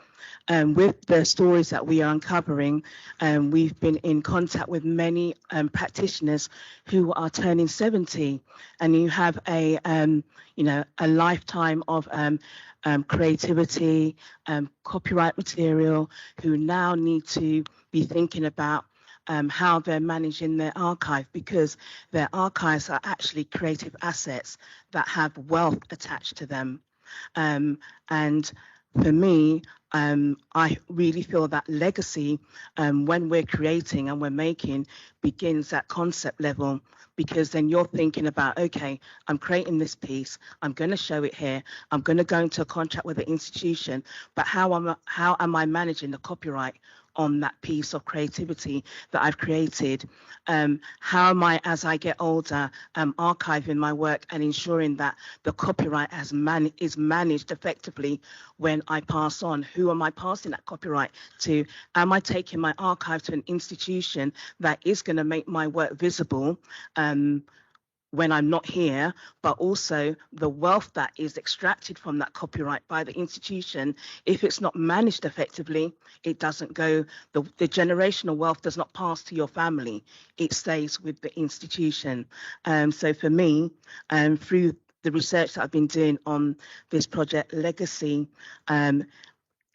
with the stories that we are uncovering, we've been in contact with many practitioners who are turning 70, and you have a lifetime of creativity, copyright material, who now need to be thinking about how they're managing their archive, because their archives are actually creative assets that have wealth attached to them. And for me, I really feel that legacy, when we're creating and we're making, begins at concept level, because then you're thinking about, okay, I'm creating this piece, I'm going to show it here, I'm going to go into a contract with the institution, but how am I managing the copyright on that piece of creativity that I've created? How am I, as I get older, archiving my work and ensuring that the copyright is managed effectively when I pass on? Who am I passing that copyright to? Am I taking my archive to an institution that is going to make my work visible when I'm not here, but also the wealth that is extracted from that copyright by the institution. If it's not managed effectively, it doesn't go, the generational wealth does not pass to your family. It stays with the institution. So for me, through the research that I've been doing on this project Legacy,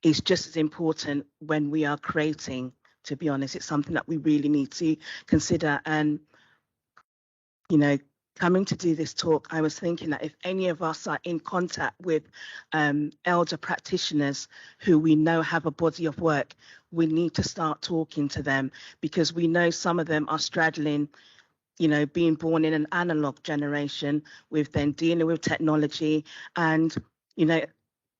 is just as important when we are creating, to be honest. It's something that we really need to consider. And, you know, coming to do this talk, I was thinking that if any of us are in contact with elder practitioners who we know have a body of work, we need to start talking to them, because we know some of them are straddling, you know, being born in an analog generation with then dealing with technology. And, you know,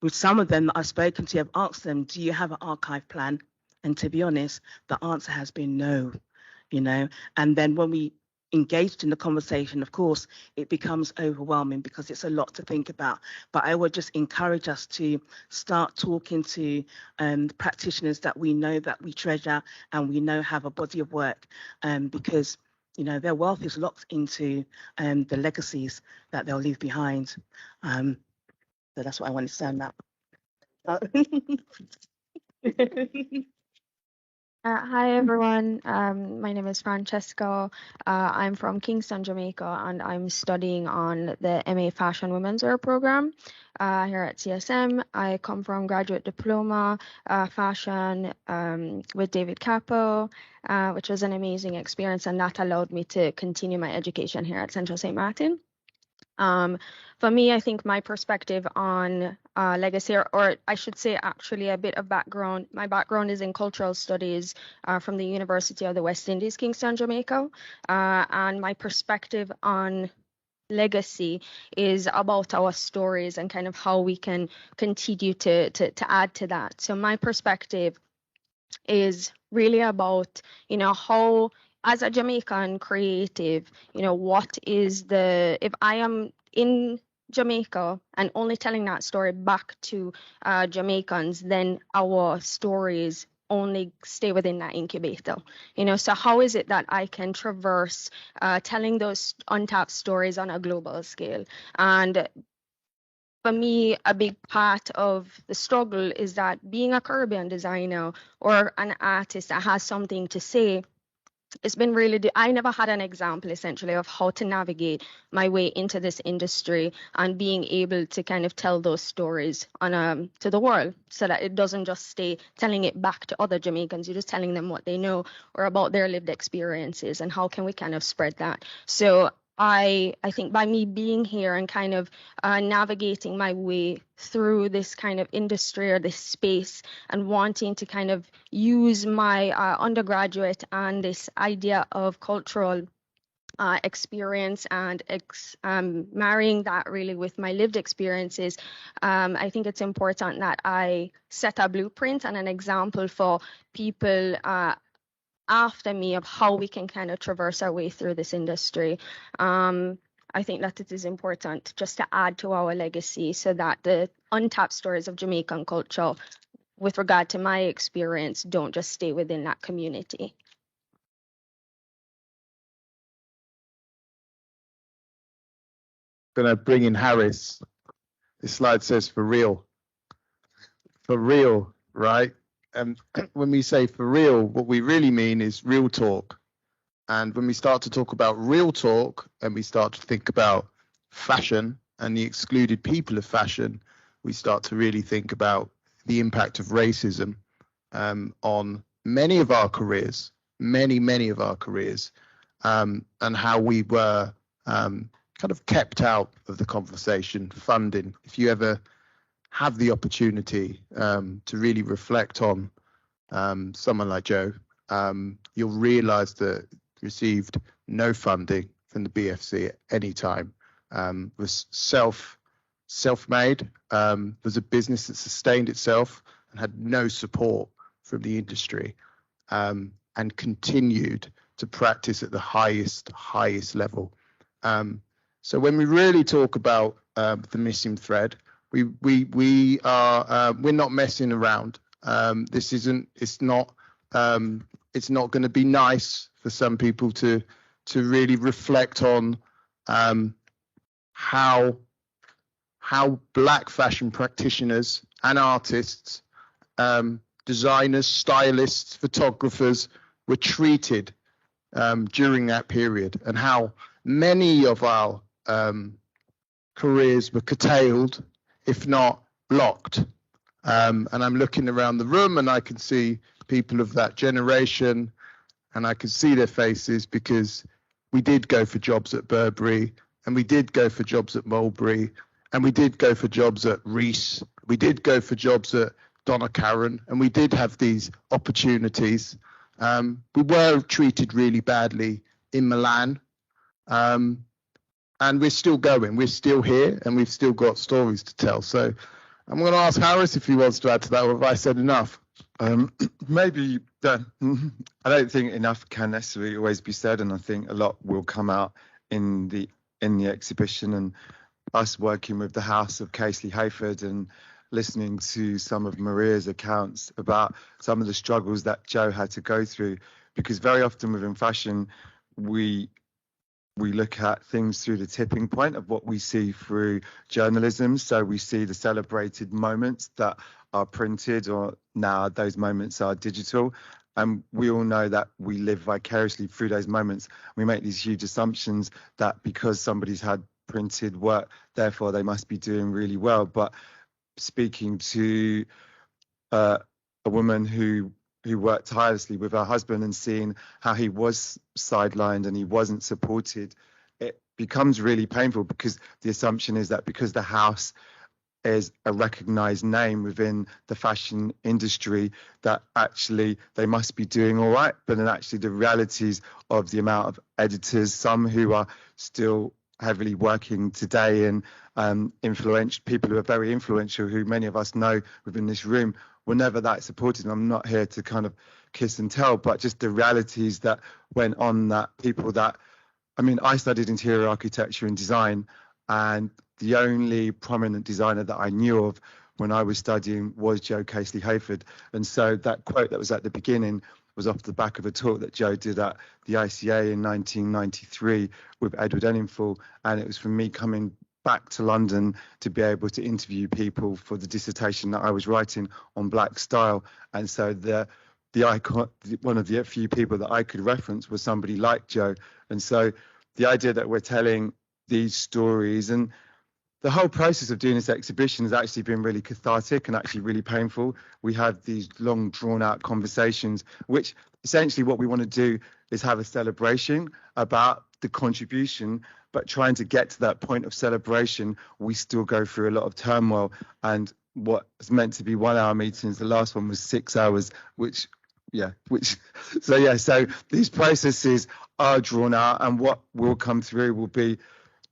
with some of them that I've spoken to, I've asked them, do you have an archive plan? And to be honest, the answer has been no, you know. And then when we engaged in the conversation, of course, it becomes overwhelming because it's a lot to think about. But I would just encourage us to start talking to practitioners that we know, that we treasure, and we know have a body of work, because, you know, their wealth is locked into the legacies that they'll leave behind. So that's what I wanted to say on that. Hi everyone, my name is Francesca. I'm from Kingston, Jamaica, and I'm studying on the MA Fashion Women's Wear program here at CSM. I come from graduate diploma fashion with David Capo, which was an amazing experience, and that allowed me to continue my education here at Central St. Martin. For me, I think my perspective on legacy, or I should say actually a bit of background. My background is in cultural studies from the University of the West Indies, Kingston, Jamaica. And my perspective on legacy is about our stories and kind of how we can continue to add to that. So my perspective is really about, you know, how, as a Jamaican creative, you know, what is the, if I am in Jamaica and only telling that story back to Jamaicans, then our stories only stay within that incubator, you know. So how is it that I can traverse telling those untapped stories on a global scale? And for me, a big part of the struggle is that being a Caribbean designer or an artist that has something to say, it's been really, I never had an example essentially of how to navigate my way into this industry and being able to kind of tell those stories on to the world, so that it doesn't just stay telling it back to other Jamaicans. You're just telling them what they know or about their lived experiences, and how can we kind of spread that. So I think by me being here and kind of navigating my way through this kind of industry or this space, and wanting to kind of use my undergraduate and this idea of cultural experience and marrying that really with my lived experiences, I think it's important that I set a blueprint and an example for people after me of how we can kind of traverse our way through this industry. I think that it is important just to add to our legacy, so that the untapped stories of Jamaican culture, with regard to my experience, don't just stay within that community. Gonna bring in Harris. This slide says for real, right? And when we say for real, what we really mean is real talk. And when we start to talk about real talk, and we start to think about fashion and the excluded people of fashion, we start to really think about the impact of racism on many of our careers, many of our careers, and how we were kind of kept out of the conversation. Funding, if you ever have the opportunity to really reflect on someone like Joe, you'll realize that received no funding from the BFC at any time, was self-made, was a business that sustained itself and had no support from the industry, and continued to practice at the highest level. So when we really talk about the missing thread, we're not messing around. It's not going to be nice for some people to really reflect on how black fashion practitioners and artists, designers, stylists, photographers were treated during that period, and how many of our careers were curtailed, if not blocked. And I'm looking around the room and I can see people of that generation, and I can see their faces, because we did go for jobs at Burberry, and we did go for jobs at Mulberry, and we did go for jobs at Reiss, we did go for jobs at Donna Karan, and we did have these opportunities. We were treated really badly in Milan, and we're still going, we're still here, and we've still got stories to tell. So I'm going to ask Harris if he wants to add to that, or have I said enough? Maybe I don't think enough can necessarily always be said, and I think a lot will come out in the exhibition, and us working with the House of Casely Hayford and listening to some of Maria's accounts about some of the struggles that Joe had to go through, because very often within fashion we look at things through the tipping point of what we see through journalism. So we see the celebrated moments that are printed, or now those moments are digital. And we all know that we live vicariously through those moments. We make these huge assumptions that because somebody's had printed work, therefore they must be doing really well. But speaking to a woman who worked tirelessly with her husband and seeing how he was sidelined and he wasn't supported, it becomes really painful, because the assumption is that because the house is a recognized name within the fashion industry, that actually they must be doing all right. But then actually the realities of the amount of editors, some who are still heavily working today, and influential people who are very influential, who many of us know within this room, were never that supported. And I'm not here to kind of kiss and tell, but just the realities that went on, that people that, I mean, I studied interior architecture and design, and the only prominent designer that I knew of when I was studying was Joe Casely Hayford. And so that quote that was at the beginning was off the back of a talk that Joe did at the ICA in 1993 with Edward Enninful. And it was from me coming back to London to be able to interview people for the dissertation that I was writing on black style. And so the icon, one of the few people that I could reference was somebody like Joe. And so the idea that we're telling these stories, and the whole process of doing this exhibition has actually been really cathartic and actually really painful. We had these long drawn out conversations, which essentially what we want to do is have a celebration about the contribution, but trying to get to that point of celebration, we still go through a lot of turmoil. And what is meant to be 1 hour meetings, the last one was 6 hours, so these processes are drawn out, and what will come through will be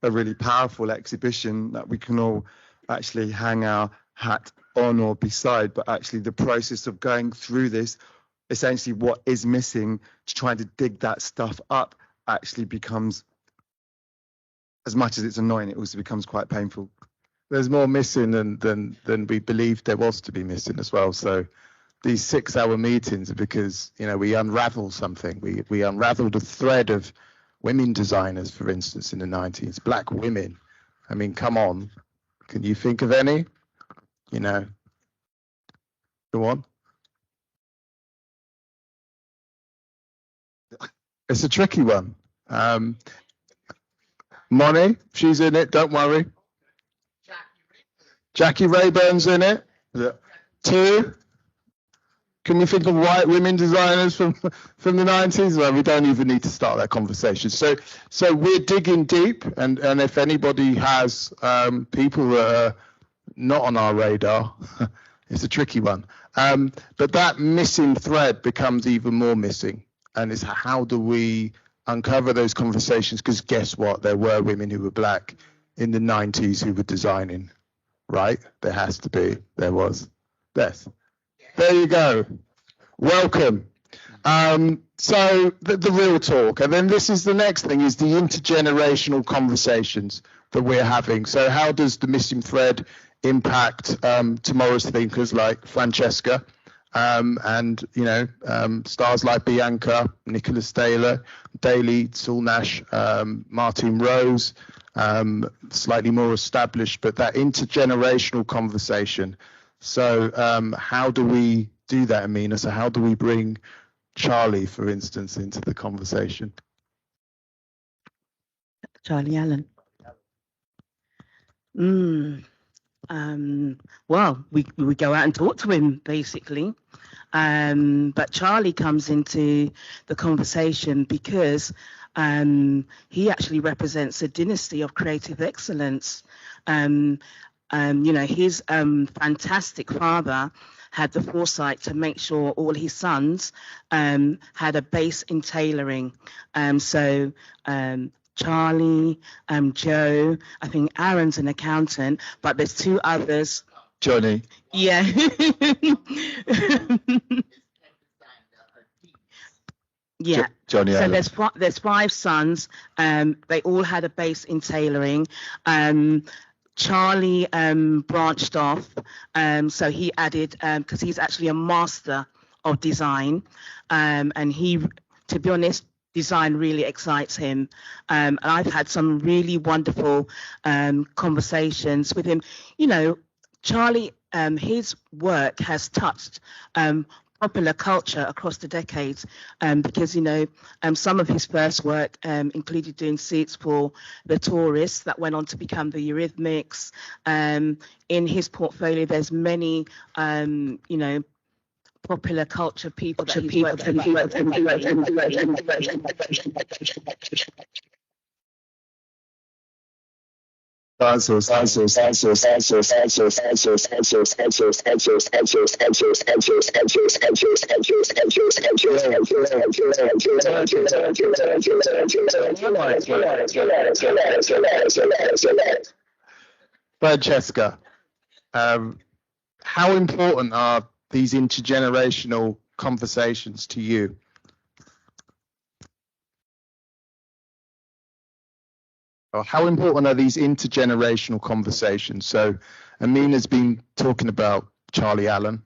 a really powerful exhibition that we can all actually hang our hat on or beside. But actually the process of going through this, essentially what is missing, to trying to dig that stuff up, actually becomes, as much as it's annoying, it also becomes quite painful. There's more missing than we believed there was to be missing as well. So these 6 hour meetings are because, you know, we unravel something. We unraveled a thread of women designers, for instance, in the 90s, black women. I mean, come on. Can you think of any? You know, go on. It's a tricky one. Monet, she's in it, don't worry. Jackie Rayburn's in it. Yeah. 2. Can you think of white women designers from the 90s? Well, we don't even need to start that conversation. So we're digging deep, and if anybody has people that are not on our radar, it's a tricky one. But that missing thread becomes even more missing, and it's how do we uncover those conversations? Because guess what? There were women who were black in the 90s who were designing, right? There has to be. There was. Yes. There you go. Welcome. So the real talk, and then this is the next thing, is the intergenerational conversations that we're having. So how does the missing thread impact tomorrow's thinkers like Francesca? and stars like Bianca, Nicholas Daly, Saul Nash, Martin Rose, slightly more established, but that intergenerational conversation. So how do we do that, Amina? So how do we bring Charlie, for instance, into the conversation? Charlie Allen. Well, we go out and talk to him, basically. But Charlie comes into the conversation because he actually represents a dynasty of creative excellence. His fantastic father had the foresight to make sure all his sons had a base in tailoring. So Charlie, Joe, I think Aaron's an accountant, but there's two others. Johnny. Yeah. Yeah. Johnny so Allen. there's five sons. They all had a base in tailoring. Charlie branched off, so he added, because he's actually a master of design, and he, to be honest, design really excites him. And I've had some really wonderful conversations with him. Charlie, his work has touched popular culture across the decades, because some of his first work included doing seats for the Tourists that went on to become the Eurythmics. In his portfolio, there's many popular culture people that he's worked with. Francesca, how important are these intergenerational conversations to you? Or how important are these intergenerational conversations? So Amina's been talking about Charlie Allen.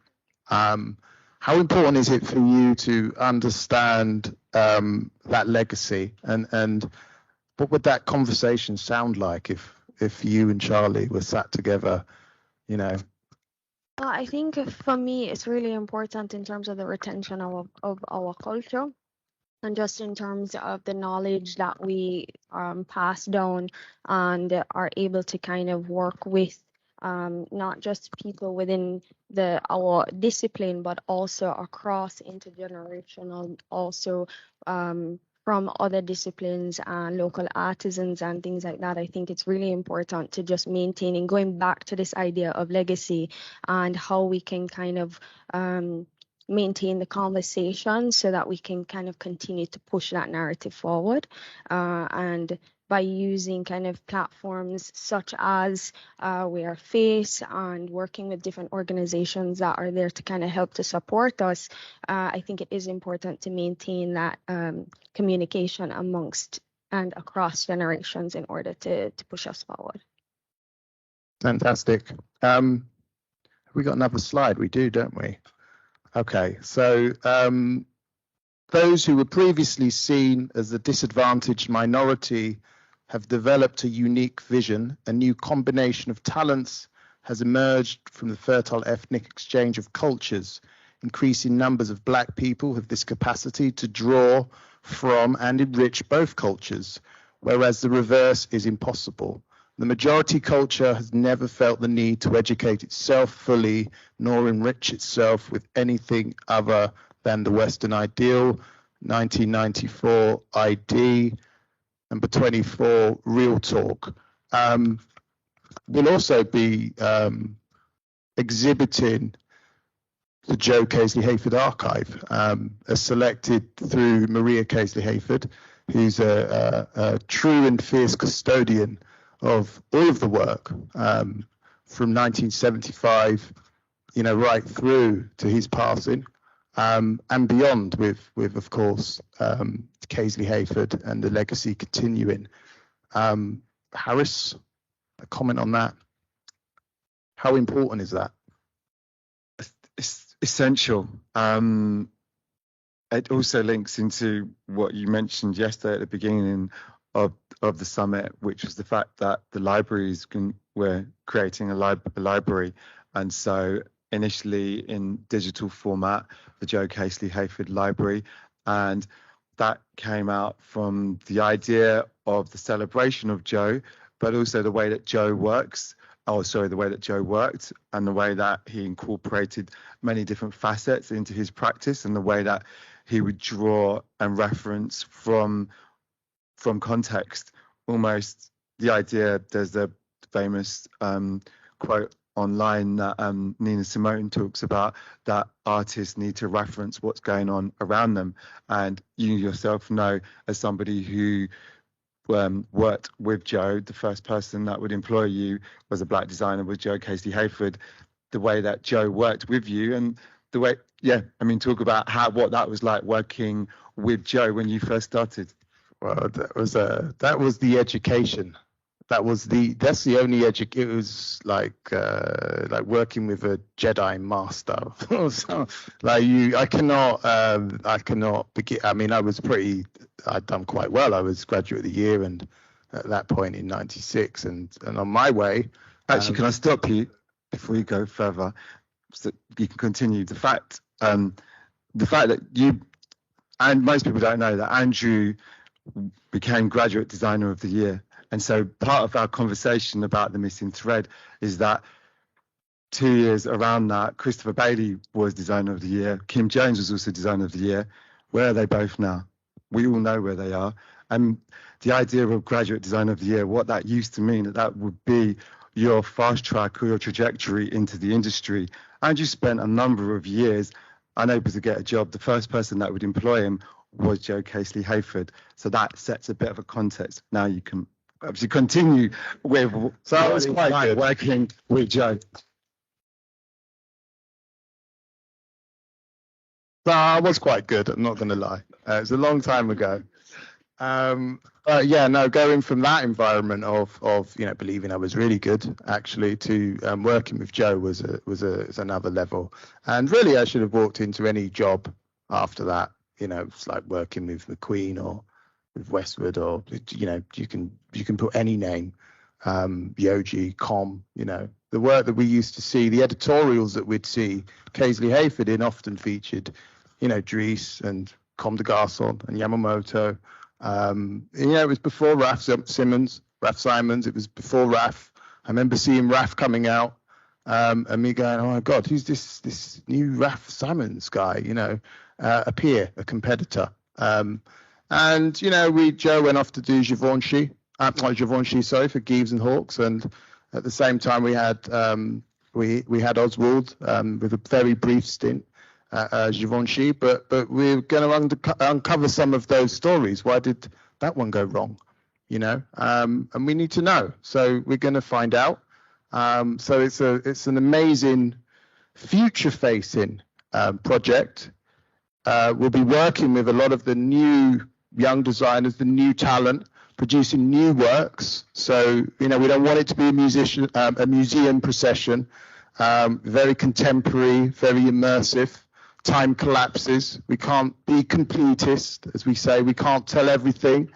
How important is it for you to understand that legacy, and what would that conversation sound like if you and Charlie were sat together, Well, I think for me, it's really important in terms of the retention of our culture, and just in terms of the knowledge that we pass down and are able to kind of work with not just people within our discipline, but also across intergenerational, also from other disciplines and local artisans and things like that. I think it's really important to just maintain and going back to this idea of legacy and how we can kind of maintain the conversation so that we can kind of continue to push that narrative forward. And by using kind of platforms such as We Are Face and working with different organizations that are there to kind of help to support us, I think it is important to maintain that communication amongst and across generations in order to push us forward. Fantastic. Have we got another slide? We do, don't we? Okay, so those who were previously seen as a disadvantaged minority have developed a unique vision. A new combination of talents has emerged from the fertile ethnic exchange of cultures. Increasing numbers of Black people have this capacity to draw from and enrich both cultures, whereas the reverse is impossible. The majority culture has never felt the need to educate itself fully, nor enrich itself with anything other than the Western ideal. 1994 ID. Number 24, Real Talk. We'll also be exhibiting the Joe Casely-Hayford archive, as selected through Maria Casely-Hayford, who's a true and fierce custodian of all of the work from 1975, right through to his passing, and beyond, with of course Casely-Hayford and the legacy continuing. Harris, a comment on that? How important is that? essential. It also links into what you mentioned yesterday at the beginning of the summit, which was the fact that the libraries were creating a library, and so initially in digital format, the Joe Casely Hayford Library, and that came out from the idea of the celebration of Joe, but also the way that Joe works. The way that Joe worked, and the way that he incorporated many different facets into his practice, and the way that he would draw and reference from context. Almost the idea, there's a famous quote online that Nina Simone talks about, that artists need to reference what's going on around them. And you yourself know, as somebody who worked with Joe, the first person that would employ you was a black designer, with Joe Casely Hayford. The way that Joe worked with you, and the way, talk about what that was like working with Joe when you first started. Well, that was the education. That's the only education. It was like working with a Jedi master. So, I cannot begin. I mean, I'd done quite well. I was graduate of the year, and at that point in '96, and on my way. Actually, can I stop you before you go further, so you can continue? The fact that you, and most people don't know, that Andrew became Graduate Designer of the Year. And so part of our conversation about the missing thread is that 2 years around that, Christopher Bailey was Designer of the Year. Kim Jones was also Designer of the Year. Where are they both now? We all know where they are. And the idea of Graduate Designer of the Year, what that used to mean, that would be your fast track or your trajectory into the industry. And you spent a number of years unable to get a job. The first person that would employ him was Joe Casely Hayford. So that sets a bit of a context. Now you can obviously continue with I was quite good working with Joe. So I was quite good, I'm not going to lie. It was a long time ago. Going from that environment of believing I was really good, actually, to working with Joe was another level. And really, I should have walked into any job after that. It's like working with McQueen or with Westwood, or you can put any name, Yogi, Com. The work that we used to see, the editorials that we'd see Casely Hayford in often featured, Dries and Com de Garçon and Yamamoto. It was before Raf Simons. It was before Raf. I remember seeing Raf coming out, and me going, "Oh my God, who's this new Raf Simons guy?" A peer, a competitor. Joe went off to do Givenchy for Gives and Hawks, and at the same time we had Oswald with a very brief stint at Givenchy, but we're going to uncover some of those stories. Why did that one go wrong? And we need to know. So we're going to find out. So it's an amazing future-facing project. We'll be working with a lot of the new young designers, the new talent, producing new works. So, we don't want it to be a museum procession, very contemporary, very immersive. Time collapses. We can't be completist, as we say. We can't tell everything,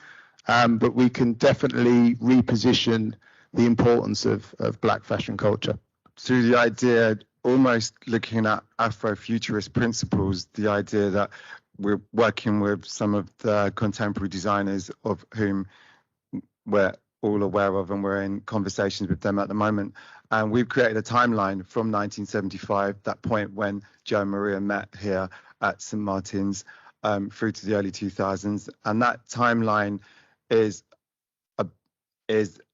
but we can definitely reposition the importance of Black fashion culture. Through the idea, almost looking at Afrofuturist principles, the idea that we're working with some of the contemporary designers of whom we're all aware of, and we're in conversations with them at the moment. And we've created a timeline from 1975, that point when Joe and Maria met here at St. Martin's, through to the early 2000s. And that timeline is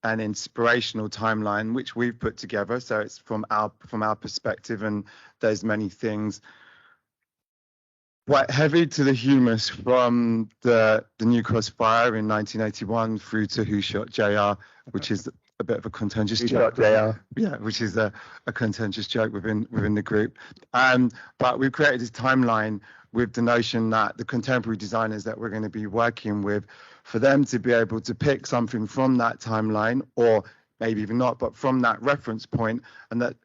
an inspirational timeline which we've put together. So it's from our perspective, and there's many things quite heavy to the humus, from the New Cross fire in 1981 through to Who Shot JR, which is a bit of a contentious joke. Yeah, which is a contentious joke within the group. But we've created this timeline with the notion that the contemporary designers that we're going to be working with, for them to be able to pick something from that timeline, or maybe even not, but from that reference point, and that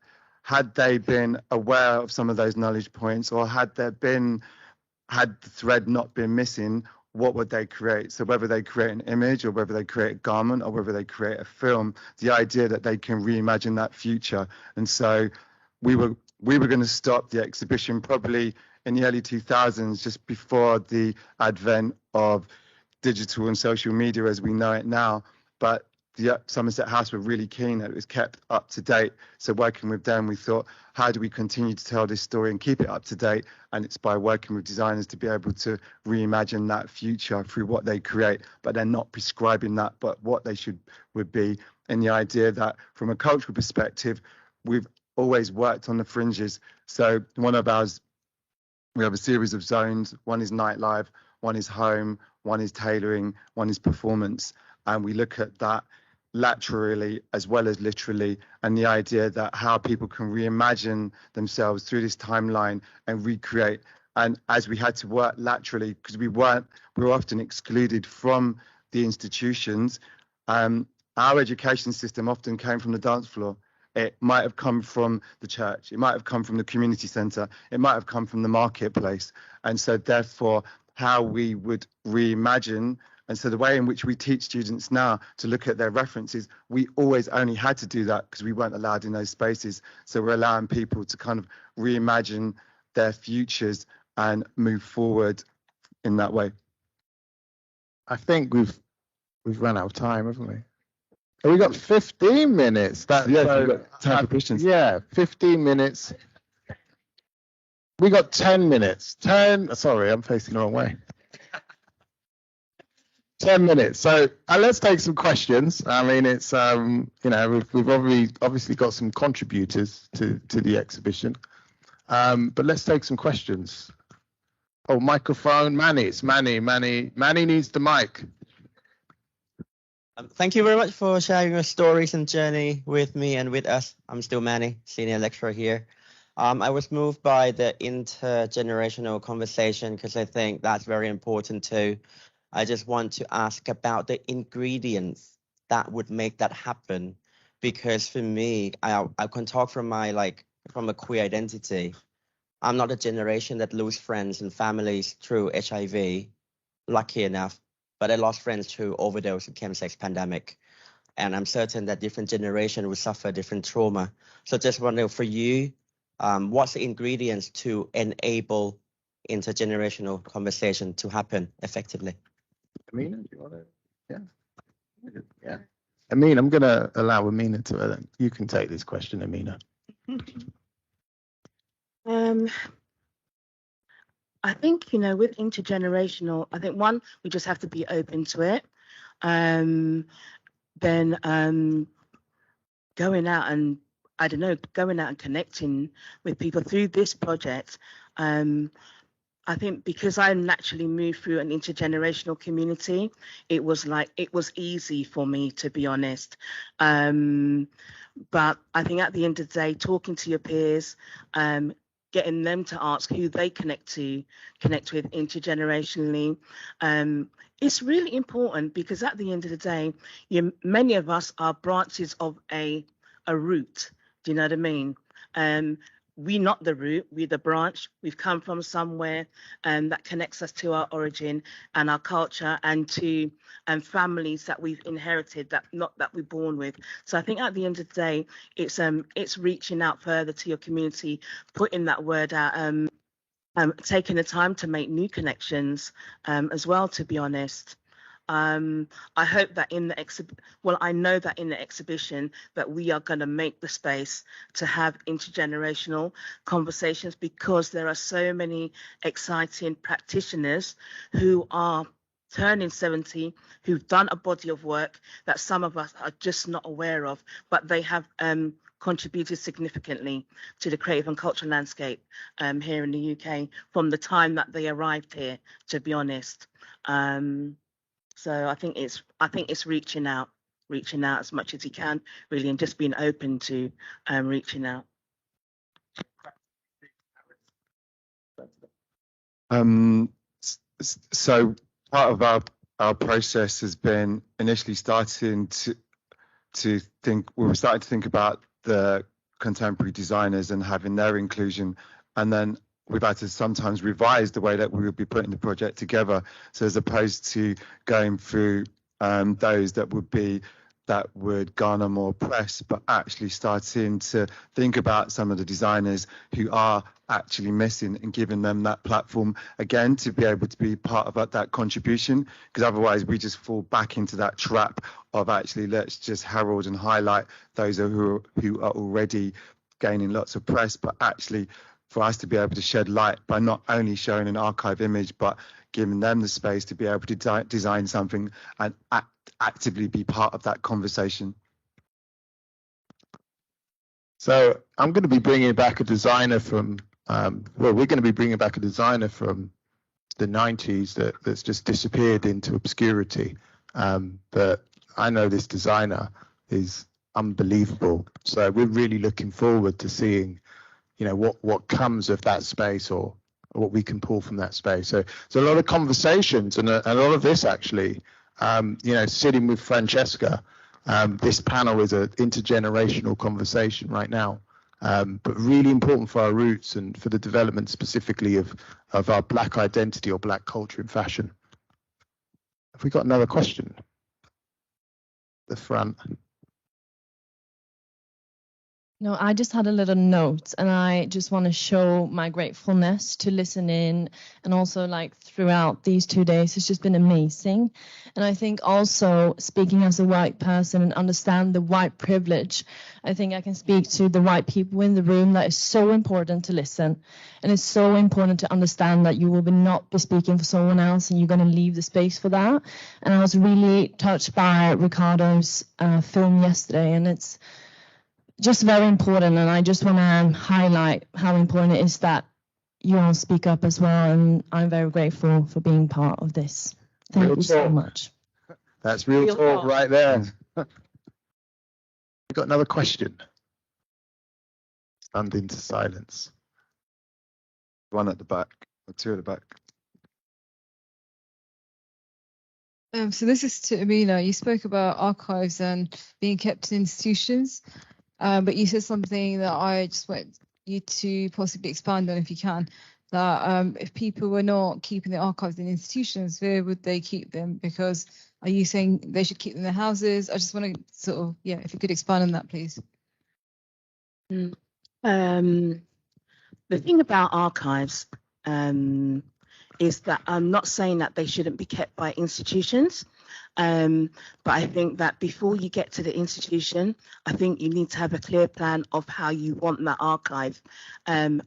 had they been aware of some of those knowledge points, or had the thread not been missing, what would they create? So whether they create an image, or whether they create a garment, or whether they create a film, the idea that they can reimagine that future. And so we were going to stop the exhibition probably in the early 2000s, just before the advent of digital and social media as we know it now. But the Somerset House were really keen that it was kept up to date. So working with them, we thought, how do we continue to tell this story and keep it up to date? And it's by working with designers to be able to reimagine that future through what they create, but they're not prescribing that, but what they would be. And the idea that from a cultural perspective, we've always worked on the fringes. So one of ours, we have a series of zones. One is nightlife, one is home, one is tailoring, one is performance. And we look at that laterally as well as literally, and the idea that how people can reimagine themselves through this timeline and recreate. And as we had to work laterally, because we were often excluded from the institutions, our education system often came from the dance floor. It might have come from the church, it might have come from the community centre, it might have come from the marketplace. And so therefore, how we would reimagine, and so the way in which we teach students now to look at their references, we always only had to do that because we weren't allowed in those spaces. So we're allowing people to kind of reimagine their futures and move forward in that way. I think we've run out of time, haven't we? Oh, we got 15 minutes. We've got time for questions. Yeah, 15 minutes. We got 10 minutes. Sorry, I'm facing the wrong way. 10 minutes. So let's take some questions. I mean, it's we've obviously got some contributors to the exhibition, but let's take some questions. Oh, microphone, Manny. It's Manny. Manny needs the mic. Thank you very much for sharing your stories and journey with me and with us. I'm still Manny, senior lecturer here. I was moved by the intergenerational conversation because I think that's very important too. I just want to ask about the ingredients that would make that happen, because for me, I can talk from from a queer identity. I'm not a generation that lose friends and families through HIV, lucky enough, but I lost friends through overdose and chemsex pandemic. And I'm certain that different generations will suffer different trauma. So just wondering for you, what's the ingredients to enable intergenerational conversation to happen effectively? Amina, do you want to? Yeah. Amina, I'm going to allow Amina to. You can take this question, Amina. I think, with intergenerational, I think one, we just have to be open to it. Then going out and connecting with people through this project. I think because I naturally moved through an intergenerational community, it was easy for me, to be honest. But I think at the end of the day, talking to your peers, getting them to ask who they connect with intergenerationally, it's really important, because at the end of the day, many of us are branches of a root. Do you know what I mean? We're not the root, we're the branch. We've come from somewhere that connects us to our origin and our culture, and to families that we've inherited, that we're born with. So I think at the end of the day, it's reaching out further to your community, putting that word out, taking the time to make new connections as well, to be honest. I hope that I know that in the exhibition that we are going to make the space to have intergenerational conversations, because there are so many exciting practitioners who are turning 70, who've done a body of work that some of us are just not aware of, but they have contributed significantly to the creative and cultural landscape here in the UK from the time that they arrived here, to be honest. So I think it's reaching out as much as you can, really, and just being open to reaching out. So part of our process has been initially starting to think. We were starting to think about the contemporary designers and having their inclusion. And then we've had to sometimes revise the way that we would be putting the project together. So as opposed to going through those that would garner more press, but actually starting to think about some of the designers who are actually missing and giving them that platform again to be able to be part of that contribution, because otherwise we just fall back into that trap of actually let's just herald and highlight those who are already gaining lots of press, but actually for us to be able to shed light by not only showing an archive image but giving them the space to be able to design something and actively be part of that conversation. So I'm going to be bringing back a designer from, we're going to be bringing back a designer from the 90s that's just disappeared into obscurity. But I know this designer is unbelievable. So we're really looking forward to seeing, what comes of that space or what we can pull from that space. So there's a lot of conversations and a lot of this actually, sitting with Francesca. This panel is an intergenerational conversation right now, but really important for our roots and for the development specifically of our Black identity or Black culture in fashion. Have we got another question? The front. No, I just had a little note, and I just want to show my gratefulness to listen in, and also throughout these 2 days, it's just been amazing. And I think also speaking as a white person and understand the white privilege, I think I can speak to the white people in the room that it's so important to listen, and it's so important to understand that you will not be speaking for someone else, and you're going to leave the space for that. And I was really touched by Ricardo's film yesterday, and it's just very important, and I just want to highlight how important it is that you all speak up as well, and I'm very grateful for being part of this. Thank you so much. That's real talk right there. We've got another question. Stunned into silence. One at the back, or two at the back. So this is to Amina. You spoke about archives and being kept in institutions. But you said something that I just want you to possibly expand on if you can, that if people were not keeping the archives in institutions, where would they keep them? Because are you saying they should keep them in their houses? I just want to sort of, if you could expand on that, please. The thing about archives is that I'm not saying that they shouldn't be kept by institutions. But I think that before you get to the institution, I think you need to have a clear plan of how you want that archive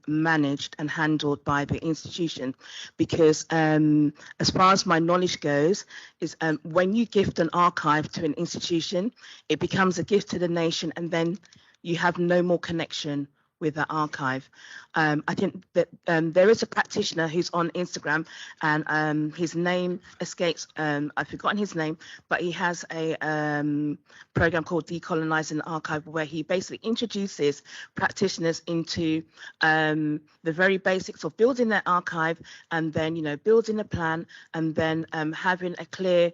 managed and handled by the institution. Because as far as my knowledge goes, is when you gift an archive to an institution, it becomes a gift to the nation, and then you have no more connection with the archive. I think that there is a practitioner who's on Instagram, and his name escapes, I've forgotten his name, but he has a program called Decolonizing the Archive, where he basically introduces practitioners into the very basics of building their archive, and then building a plan, and then having a clear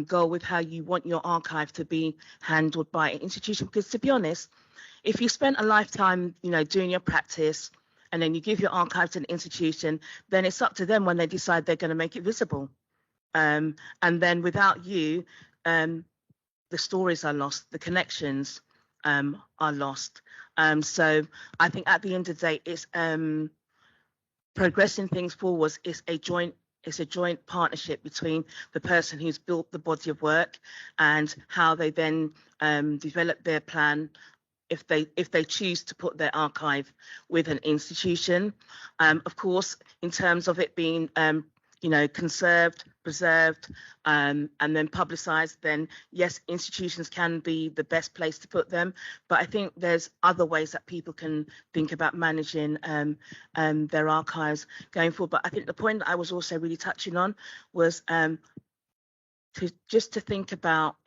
goal with how you want your archive to be handled by an institution. Because to be honest, if you spend a lifetime, doing your practice, and then you give your archive to an institution, then it's up to them when they decide they're going to make it visible. And then without you, the stories are lost, the connections are lost. So I think at the end of the day, it's progressing things forwards is a joint partnership between the person who's built the body of work and how they then develop their plan if they choose to put their archive with an institution. Of course, in terms of it being conserved, preserved, and then publicized, then yes, institutions can be the best place to put them. But I think there's other ways that people can think about managing their archives going forward. But I think the point that I was also really touching on was to think about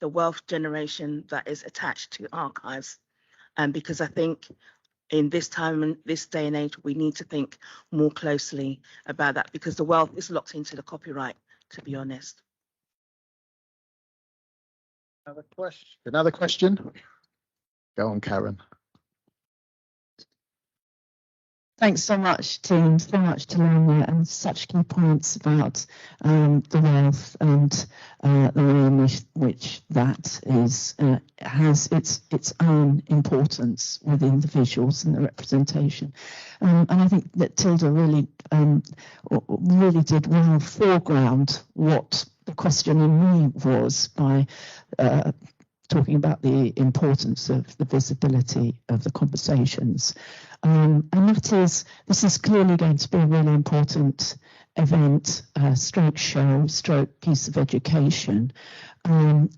the wealth generation that is attached to archives. Because I think in this time and this day and age, we need to think more closely about that, because the wealth is locked into the copyright, to be honest. Another question? Go on, Karen. Thanks so much, team. So much to learn there, and such key points about the wealth and the way in which that is has its own importance within the visuals and the representation. And I think that Tilda really did well foreground what the question in me was by talking about the importance of the visibility of the conversations. And this is clearly going to be a really important event, stroke show, stroke piece of education, and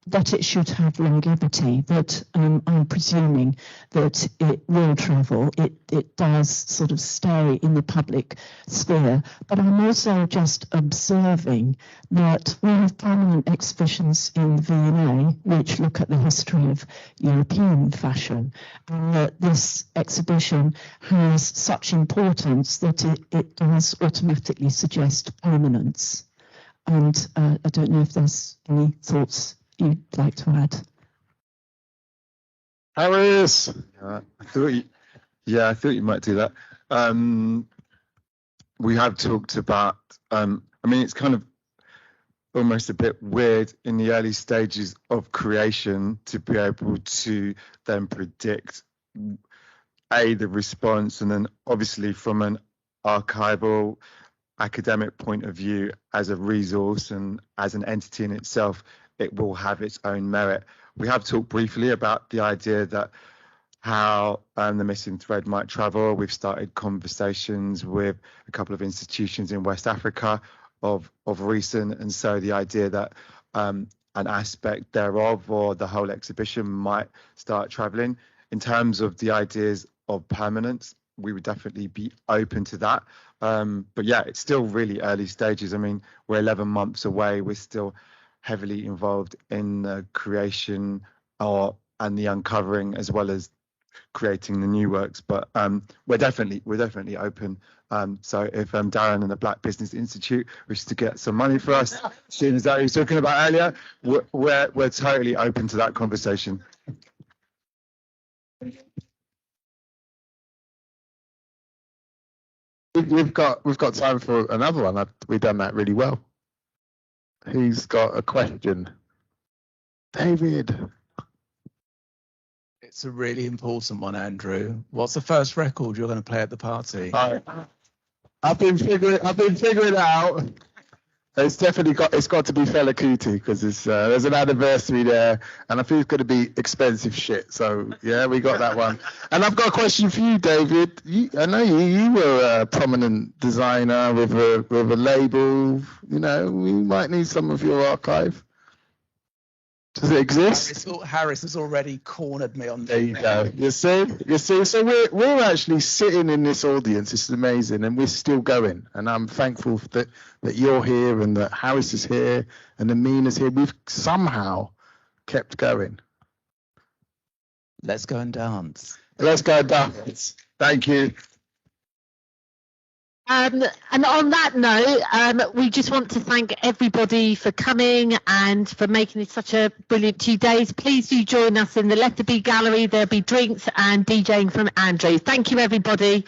that it should have longevity, that I'm presuming that it will travel, it does sort of stay in the public sphere, but I'm also just observing that we have permanent exhibitions in the V&A which look at the history of European fashion, and that this exhibition has such importance that it does automatically suggest permanence. And I don't know if there's any thoughts you'd like to add. Harris! I thought you might do that. We have talked about, I mean, it's kind of almost a bit weird in the early stages of creation to be able to then predict the response, and then obviously from an archival academic point of view, as a resource and as an entity in itself, it will have its own merit. We have talked briefly about the idea that how the missing thread might travel. We've started conversations with a couple of institutions in West Africa of recent, and so the idea that an aspect thereof or the whole exhibition might start traveling. In terms of the ideas of permanence, we would definitely be open to that. But yeah, it's still really early stages. I mean, we're 11 months away. We're still heavily involved in the creation and the uncovering, as well as creating the new works. But we're definitely open. So if Darren and the Black Business Institute wish to get some money for us, seeing as that he was talking about earlier, we're totally open to that conversation. We've got time for another one. We've done that really well. Who's got a question? David. It's a really important one, Andrew. What's the first record you're going to play at the party? I've been figuring it out. It's got to be Fela Kuti, because there's an anniversary there, and I think it's going to be expensive shit. So yeah, we got that one. And I've got a question for you, David. I know you were a prominent designer with a label. You know, we might need some of your archive. Does it exist? Harris has already cornered me on. There you go. You see. So we're actually sitting in this audience. It's amazing, and we're still going. And I'm thankful that you're here, and that Harris is here, and Amina's here. We've somehow kept going. Let's go and dance. Let's go and dance. Thank you. And on that note, we just want to thank everybody for coming and for making it such a brilliant 2 days. Please do join us in the Letter B Gallery. There'll be drinks and DJing from Andrew. Thank you, everybody.